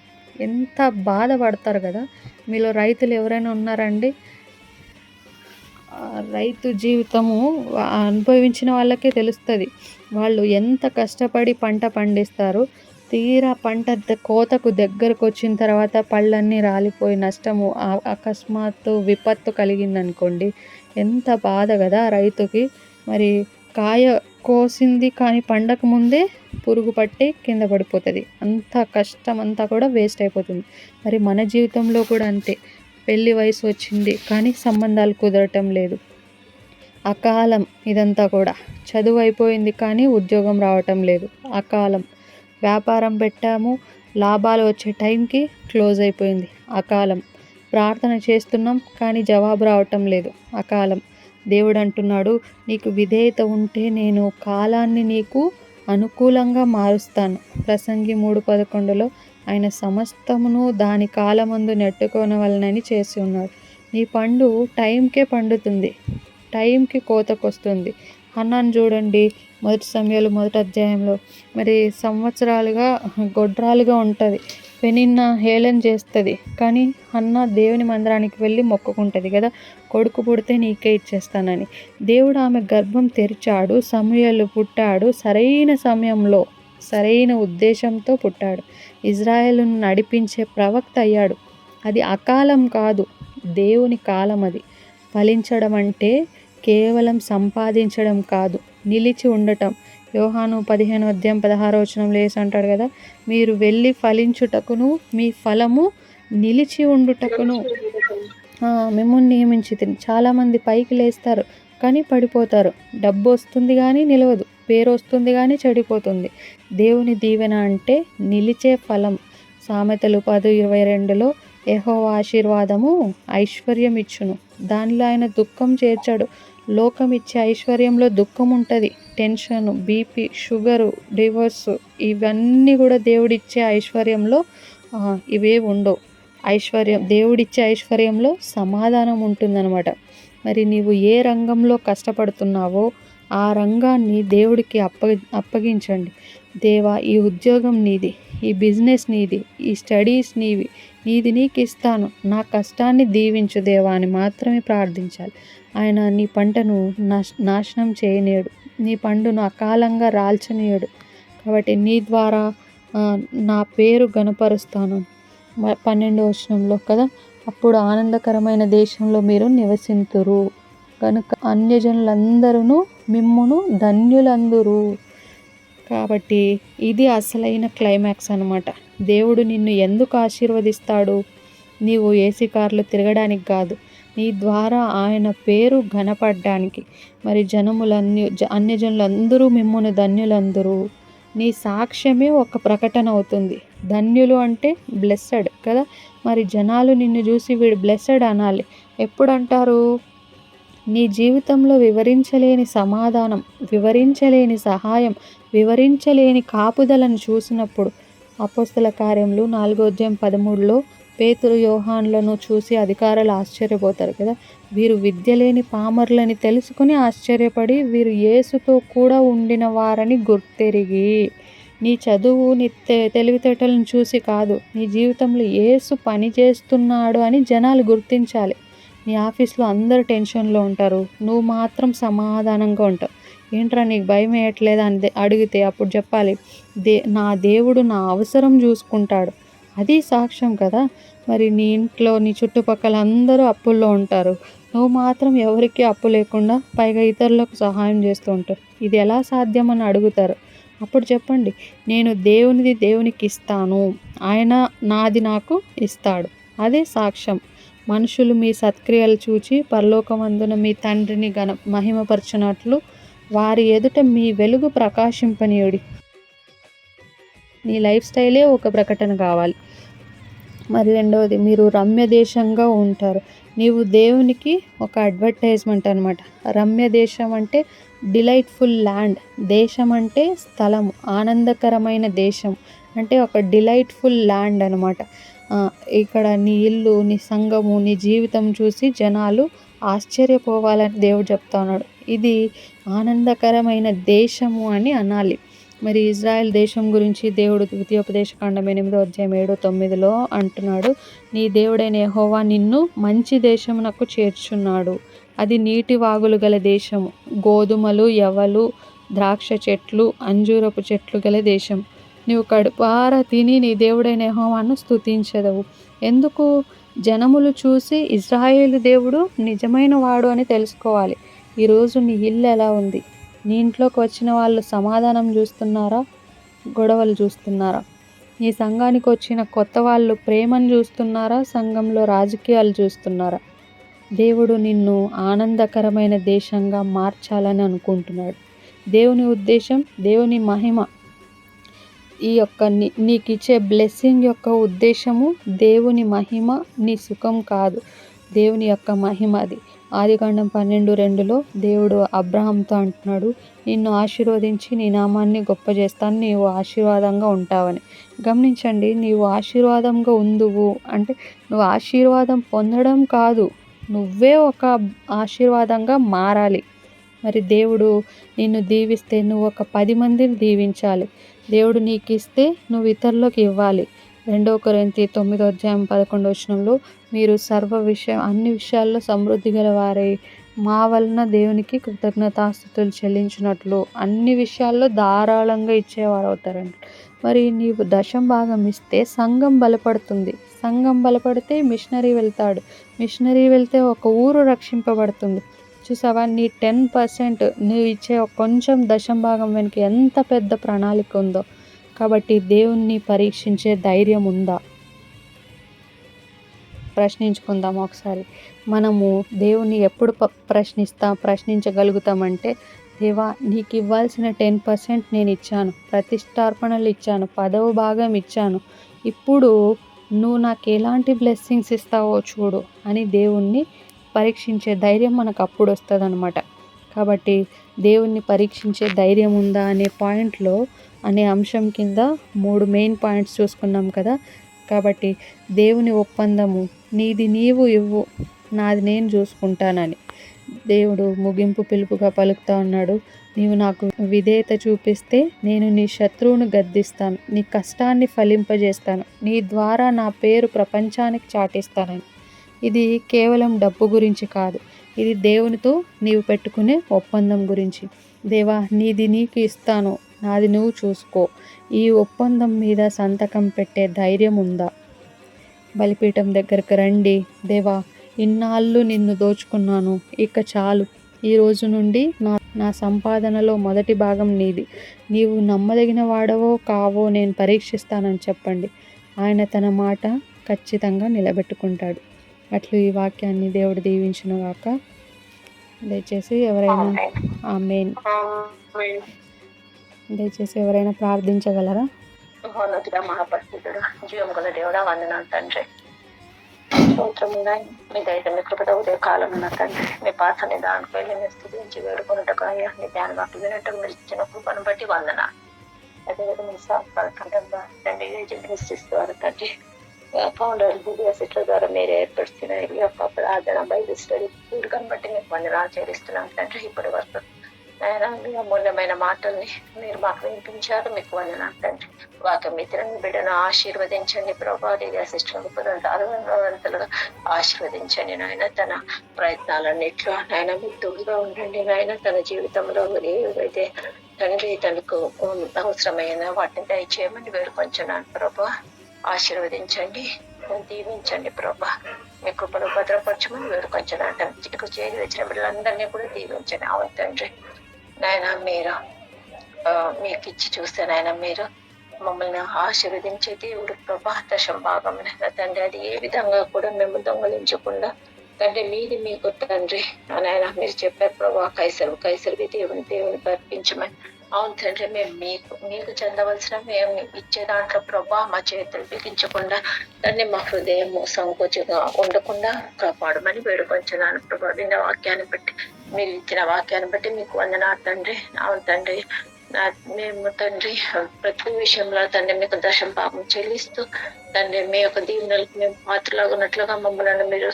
ఎంత బాధపడతారు కదా. మీలో రైతులు ఎవరైనా ఉన్నారండి? రైతు జీవితము అనుభవించిన వాళ్ళకే తెలుస్తుంది. వాళ్ళు ఎంత కష్టపడి పంట పండిస్తారు. తీరా పంట కోతకు దగ్గరకు వచ్చిన తర్వాత పళ్ళన్నీ రాలిపోయి నష్టము, అకస్మాత్తు విపత్తు కలిగిందనుకోండి, ఎంత బాధ కదా రైతుకి. మరి కాయ కోసింది కానీ పండక ముందే పురుగు పట్టి కింద పడిపోతుంది. అంత కష్టం అంతా కూడా వేస్ట్ అయిపోతుంది. మరి మన జీవితంలో కూడా అంతే. పెళ్లి వయసు వచ్చింది కానీ సంబంధాలు కుదరటం లేదు, అకాలం. ఇదంతా కూడా చదువు అయిపోయింది కానీ ఉద్యోగం రావటం లేదు, అకాలం. వ్యాపారం పెట్టాము, లాభాలు వచ్చే టైంకి క్లోజ్ అయిపోయింది, అకాలం. ప్రార్థన చేస్తున్నాం కానీ జవాబు రావటం లేదు, అకాలం. దేవుడు అంటున్నాడు, నీకు విధేయత ఉంటే నేను కాలాన్ని నీకు అనుకూలంగా మారుస్తాను. ప్రసంగి 3:11లో ఆయన సమస్తమును దాని కాలమందు నెట్టుకొనవలనని చేసి ఉన్నాడు. నీ పండు టైంకే పండుతుంది, టైంకి కోతకొస్తుంది. హన్నాను చూడండి, 1 సమూయేలు 1వ అధ్యాయంలో. మరి సంవత్సరాలుగా గొడ్రాలుగా ఉంటుంది, పెనిన్న హేళన చేస్తుంది. కానీ హన్నా దేవుని మందిరానికి వెళ్ళి మొక్కుకుంటుంది కదా, కొడుకు పుడితే నీకే ఇచ్చేస్తానని. దేవుడు ఆమె గర్భం తెరిచాడు, సమూయేలు పుట్టాడు. సరైన సమయంలో సరైన ఉద్దేశంతో పుట్టాడు. ఇజ్రాయేలును నడిపించే ప్రవక్త అయ్యాడు. అది అకాలం కాదు, దేవుని కాలం. అది ఫలించడం అంటే కేవలం సంపాదించడం కాదు, నిలిచి ఉండటం. యోహాను 15:16 వేసి అంటాడు కదా, మీరు వెళ్ళి ఫలించుటకును మీ ఫలము నిలిచి ఉండుటకును మిమ్మల్ని నియమించితిని. చాలామంది పైకి లేస్తారు కానీ పడిపోతారు. డబ్బు వస్తుంది కానీ నిలవదు, పేరు వస్తుంది కానీ చెడిపోతుంది. దేవుని దీవెన అంటే నిలిచే ఫలం. సామెతలు 10:22లో యెహోవా ఆశీర్వాదము ఐశ్వర్యం ఇచ్చును, దానిలో ఆయన దుఃఖం చేర్చాడు. లోకం ఇచ్చే ఐశ్వర్యంలో దుఃఖం ఉంటుంది. టెన్షన్, బీపీ, షుగరు, డివోర్స్, ఇవన్నీ కూడా దేవుడిచ్చే ఐశ్వర్యంలో ఇవే ఉండవు. దేవుడిచ్చే ఐశ్వర్యంలో సమాధానం ఉంటుందన్నమాట. మరి నీవు ఏ రంగంలో కష్టపడుతున్నావో ఆ రంగాన్ని దేవుడికి అప్పగించండి. దేవా, ఈ ఉద్యోగం నీది, ఈ బిజినెస్ నీది, ఈ స్టడీస్ నీది నీకు ఇస్తాను, నా కష్టాన్ని దీవించు దేవా అని మాత్రమే ప్రార్థించాలి. ఆయన నీ పంటను నాశనం చేయనీయడు, నీ పండును అకాలంగా రాల్చనీయడు. కాబట్టి నీ ద్వారా నా పేరు గణపరుస్తాను. 12వ వచనంలో కదా, అప్పుడు ఆనందకరమైన దేశంలో మీరు నివసింతురు కనుక అన్యజనులందరూ మిమ్మును ధన్యులందురు. కాబట్టి ఇది అసలైన క్లైమాక్స్ అన్నమాట. దేవుడు నిన్ను ఎందుకు ఆశీర్వదిస్తాడు? నీవు ఏసీ కార్లు తిరగడానికి కాదు, నీ ద్వారా ఆయన పేరు ఘనపడ్డానికి. మరి అన్యజనులందరూ మిమ్మును ధన్యులందురు. నీ సాక్ష్యమే ఒక ప్రకటన అవుతుంది. ధన్యులు అంటే బ్లెస్సెడ్ కదా. మరి జనాలు నిన్ను చూసి వీడు బ్లెస్సెడ్ అనాలి. ఎప్పుడంటారు? నీ జీవితంలో వివరించలేని సమాధానం, వివరించలేని సహాయం, వివరించలేని కాపుదలను చూసినప్పుడు. అపోస్తల కార్యములు 4:13 పేతురు యోహానులను చూసి అధికారులు ఆశ్చర్యపోతారు కదా. వీరు విద్య లేని పామరులని తెలుసుకుని ఆశ్చర్యపడి వీరు యేసుతో కూడా ఉండిన వారని గుర్తెరిగి. నీ చదువు, నీ తెలివితేటలను చూసి కాదు, నీ జీవితంలో యేసు పని చేస్తున్నాడు అని జనాలు గుర్తించాలి. నీ ఆఫీస్లో అందరు టెన్షన్లో ఉంటారు, నువ్వు మాత్రం సమాధానంగా ఉంటావు. ఏంట్రా నీకు భయం వేయట్లేదా అని అడిగితే అప్పుడు చెప్పాలి, నా దేవుడు నా అవసరం చూసుకుంటాడు. అది సాక్ష్యం కదా. మరి నీ ఇంట్లో నీ చుట్టుపక్కల అందరూ అప్పుల్లో ఉంటారు, నువ్వు మాత్రం ఎవరికి అప్పు లేకుండా పైగా ఇతరులకు సహాయం చేస్తూ ఉంటావు. ఇది ఎలా సాధ్యమని అడుగుతారు. అప్పుడు చెప్పండి, నేను దేవునికి ఇస్తాను, ఆయన నాది నాకు ఇస్తాడు. అదే సాక్ష్యం. మనుషులు మీ సత్క్రియలు చూచి పరలోకమందున మీ తండ్రిని మహిమపరచునట్లు వారి ఎదుట మీ వెలుగు ప్రకాశింపనీయుడి. నీ లైఫ్ స్టైలే ఒక ప్రకటన కావాలి. మరి రెండవది, మీరు రమ్య దేశంగా ఉంటారు. నీవు దేవునికి ఒక అడ్వర్టైజ్మెంట్ అనమాట. రమ్య దేశం అంటే డిలైట్ఫుల్ ల్యాండ్. దేశం అంటే స్థలము, ఆనందకరమైన దేశం అంటే ఒక డిలైట్ఫుల్ ల్యాండ్ అనమాట. ఇక్కడ నీ ఇల్లు, నీ సంఘము, నీ జీవితం చూసి జనాలు ఆశ్చర్యపోవాలని దేవుడు చెప్తా ఉన్నాడు. ఇది ఆనందకరమైన దేశము అని అనాలి. మరి ఇజ్రాయెల్ దేశం గురించి దేవుడు ద్వితీయోపదేశకాండం 8:7-9 అంటున్నాడు, నీ దేవుడైన యెహోవా నిన్ను మంచి దేశమునకు చేర్చున్నాడు. అది నీటి వాగులు గల దేశము, గోధుమలు, యవలు, ద్రాక్ష చెట్లు, అంజూరపు చెట్లు గల దేశం. నీవు కడుపారా తిని నీ దేవుడైన యెహోవాను స్తుతించెదవు. ఎందుకు? జనములు చూసి ఇజ్రాయేలు దేవుడు నిజమైన వాడు అని తెలుసుకోవాలి. ఈరోజు నీ ఇల్లు ఎలా ఉంది? నీ ఇంట్లోకి వచ్చిన వాళ్ళు సమాధానం చూస్తున్నారా, గొడవలు చూస్తున్నారా? నీ సంఘానికి వచ్చిన కొత్త వాళ్ళు ప్రేమను చూస్తున్నారా, సంఘంలో రాజకీయాలు చూస్తున్నారా? దేవుడు నిన్ను ఆనందకరమైన దేశంగా మార్చాలని అనుకుంటున్నాడు. దేవుని ఉద్దేశం, దేవుని మహిమ, ఈ యొక్క నీకు ఇచ్చే బ్లెస్సింగ్ యొక్క ఉద్దేశము దేవుని మహిమ, నీ సుఖం కాదు, దేవుని యొక్క మహిమ. అది ఆదికాండం 12:2 దేవుడు అబ్రహాంతో అంటున్నాడు, నిన్ను ఆశీర్వదించి నీ నామాన్ని గొప్ప చేస్తాను, నీవు ఆశీర్వాదంగా ఉంటావని. గమనించండి, నీవు ఆశీర్వాదంగా ఉందువు అంటే నువ్వు ఆశీర్వాదం పొందడం కాదు, నువ్వే ఒక ఆశీర్వాదంగా మారాలి. మరి దేవుడు నిన్ను దీవిస్తే నువ్వు ఒక 10 మందిని దీవించాలి. దేవుడు నీకు ఇస్తే నువ్వు ఇతరులకు ఇవ్వాలి. 2 కొరింథీ 9:11 మీరు అన్ని విషయాల్లో సమృద్ధి గల వారై మా వలన దేవునికి కృతజ్ఞతాస్తుతులు చెల్లించినట్లు అన్ని విషయాల్లో ధారాళంగా ఇచ్చేవారు అవుతారంట. మరి నీవు దశం భాగం ఇస్తే సంఘం బలపడుతుంది. సంఘం బలపడితే మిషనరీ వెళ్తాడు. మిషనరీ వెళ్తే ఒక ఊరు రక్షింపబడుతుంది. చూసావా, నీ 10% నువ్వు ఇచ్చే కొంచెం దశం భాగం వెనుక ఎంత పెద్ద ప్రణాళిక ఉందో. కాబట్టి దేవుణ్ణి పరీక్షించే ధైర్యం ఉందా? ప్రశ్నించుకుందాం ఒకసారి. మనము దేవుణ్ణి ఎప్పుడు ప్రశ్నించగలుగుతామంటే, దేవా నీకు ఇవ్వాల్సిన 10% నేను ఇచ్చాను, ప్రతిష్టార్పణలు ఇచ్చాను, 10వ భాగం ఇచ్చాను, ఇప్పుడు నువ్వు నాకు ఎలాంటి బ్లెస్సింగ్స్ ఇస్తావో చూడు అని దేవుణ్ణి పరీక్షించే ధైర్యం మనకు అప్పుడు వస్తుంది అనమాట. కాబట్టి దేవుణ్ణి పరీక్షించే ధైర్యం ఉందా అనే అంశం కింద 3 మెయిన్ పాయింట్స్ చూసుకున్నాం కదా. కాబట్టి దేవుని ఒప్పందము, నీది నీవు ఇవ్వు, నాది నేను చూసుకుంటానని దేవుడు ముగింపు పిలుపుగా పలుకుతా ఉన్నాడు. నీవు నాకు విధేయత చూపిస్తే నేను నీ శత్రువును గద్దిస్తాను, నీ కష్టాన్ని ఫలింపజేస్తాను, నీ ద్వారా నా పేరు ప్రపంచానికి చాటిస్తానని. ఇది కేవలం డబ్బు గురించి కాదు, ఇది దేవునితో నీవు పెట్టుకునే ఒప్పందం గురించి. దేవా నీది నీకు ఇస్తాను, నాది నువ్వు చూసుకో. ఈ ఒప్పందం మీద సంతకం పెట్టే ధైర్యం ఉందా? బలిపీఠం దగ్గరకు రండి. దేవా ఇన్నాళ్ళు నిన్ను దోచుకున్నాను, ఇక చాలు. ఈ రోజు నుండి నా సంపాదనలో మొదటి భాగం నీది. నీవు నమ్మదగిన వాడవో కావో నేను పరీక్షిస్తానని చెప్పండి. ఆయన తన మాట ఖచ్చితంగా నిలబెట్టుకుంటాడు. అట్లు ఈ వాక్యాన్ని దేవుడు దీవించునుగాక. దయచేసి ఎవరైనా ఆమేన్. దయచేసి ఎవరైనా ప్రార్థించగలరా? మహోన్నతుడా, మహాపరిశుద్ధుడా, జీవం గల దేవుడా, వందనాలు తండ్రి. స్తోత్రముగా మీ దయతో మీ కృపద ఉదయ కాలంలో తండ్రి మీ పాత నిదానికి వెళ్ళి మీ స్థితించి వేడుకున్నట్టుగా అయ్యా మీ ధ్యాన వాక్యం వినట్టుగా మీరు ఇచ్చిన కృపను బట్టి వందనా. అదేవిధంగా మీ సాపడుతుండగా తండ్రి నిశ్చిస్తారు తండ్రి ఫౌండర్ సిట్ల ద్వారా మీరు ఏర్పరిచిన ఈ యొక్క ప్రార్థన బైబిల్ స్టడీ కూడికను బట్టి మీకు వందనాలు చేస్తున్నాం తండ్రి. ఇప్పటి వరకు ఆయన మీ అమూల్యమైన మాటల్ని మీరు మాకు వినిపించారు, మీకు వందనాలు తండ్రి. వాక్యం మిత్రుని బిడ్డను ఆశీర్వదించండి ప్రభా. సిస్టమ్ వంతులుగా ఆశీర్వదించండి నాయన. తన ప్రయత్నాలన్నిట్లో నాయన మీకు తోడుగా ఉండండి నాయన. తన జీవితంలో ఏవైతే తండ్రి తనకు అవసరమైన వాటిని దయచేయమని వేడుకొంచున్నాను ప్రభా. ఆశీర్వదించండి, దీవించండి ప్రభా. మీ కృపను భద్రపరచమని వేడుకొంచున్నాను. ఇక చేరి వచ్చిన బిడ్డలందరినీ కూడా దీవించండి. అవును తండ్రి నాయన, మీరు మీకు ఇచ్చి చూస్తే నాయన మీరు మమ్మల్ని ఆశీర్వదించే దేవుడు ప్రభా. దశం భాగం తండ్రి అది ఏ విధంగా కూడా మేము దొంగలించకుండా తండ్రి మీది మీకు తండ్రి నాయన మీరు చెప్పారు ప్రభా. కైసరువి దేవునికి అర్పించమని. అవును తండ్రి, మేము మీకు చెందవలసిన మేము ఇచ్చే దాంట్లో ప్రభా మా చేతులు బిగించకుండా తండ్రి మా హృదయం సంకోచంగా ఉండకుండా కాపాడమని వేడుకొంచున్నాను ప్రభా. విన్న వాక్యాన్ని బట్టి మీరు ఇచ్చిన వాక్యాన్ని బట్టి మీకు వందనాలు తండ్రి. అవును తండ్రి, మేము తండ్రి ప్రతి విషయంలో తండ్రి మీకు దశం పాపం చెల్లిస్తూ తండ్రి మీ యొక్క దీవెనలకు మేము పాత్రలాగున్నట్లుగా మమ్మల్ని మీరు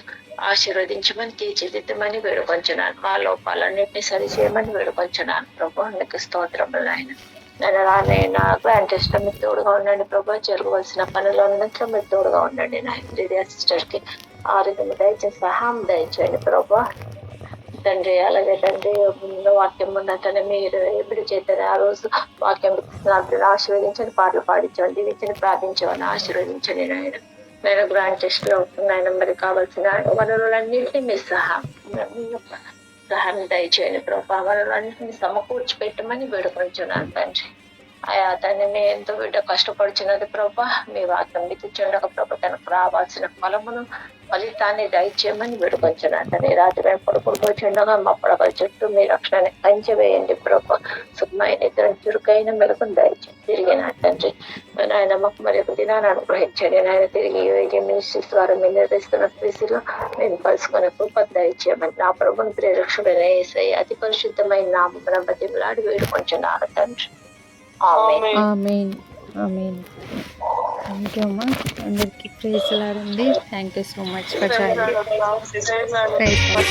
ఆశీర్వదించమని తీర్చిదిద్దమని వేడుకొంచున్నాను. మా లోపాలన్నింటినీ సరిచేయమని వేడుకొంచున్నాను ప్రభా. మీకు స్తోత్రములు ఆయన. నేను రానైనా గ్రాండ్ టెస్ట్ మీకు తోడుగా ఉండండి ప్రభా. జరగవలసిన పనులు అన్నింటిలో మీరు తోడుగా ఉండండి నా సిస్టర్ కి ఆరోగ్యం దయచేసి సహాయం దయచేయండి ప్రభా తండ్రి. అలాగే తండ్రి వాక్యం ఉన్న తండ్రి మీరు ఎప్పుడు చేస్తారు ఆ రోజు వాక్యం ఆశీర్వదించండి, పాటలు పాడించండి, దీవించండి, ప్రార్థించమని ఆశీర్వదించండి నాయన. నేను గ్రాండ్ టెస్ట్ లో నాయన మరి కావాల్సిన వనరులన్నింటినీ మీ సహాయం దయచేయండి ప్రభా. వనరులన్నింటినీ సమకూర్చి పెట్టమని వేడుకొంచున్నాను తండ్రి. ఆయా తండ్రి మీ ఎంతో బిడ్డ కష్టపడుచున్నది ప్రభా. మీ వాక్యం మితిచుండక ప్రభా తనకు రావాల్సిన ఫలితాన్ని దయచేయమని వేడుకొంచున్నాను తండ్రి. రాత్రి పడుకుంటూచుండగా మా పడగల చుట్టూ మీ రక్షణ కంచె వేయండి ప్రభా. సుఖమైన ఇద్దరు చురుకైన మెలకుని దయచేయండి. తిరిగిన తండ్రి నాయన మాకు మరి ఒక దినాన్ని అనుగ్రహించండి నాయన. తిరిగి మినిస్ట్రీస్ ద్వారా మీరు నిర్వహిస్తున్న స్థితిలో మేము కలుసుకునే కృప దయచేయమని నా ప్రభుని ప్రేరక్షుడైన యేసయ్య అతి పరిశుద్ధమైన నామమున బతిమలాడి వేడుకొంచున్నాను తండ్రి. ఆమేన్. ఆమేన్. థ్యాంక్ యూ అమ్మా. అందరికీ ప్రైజ్ లాడండి. Thank you so much for joining. Praise lord.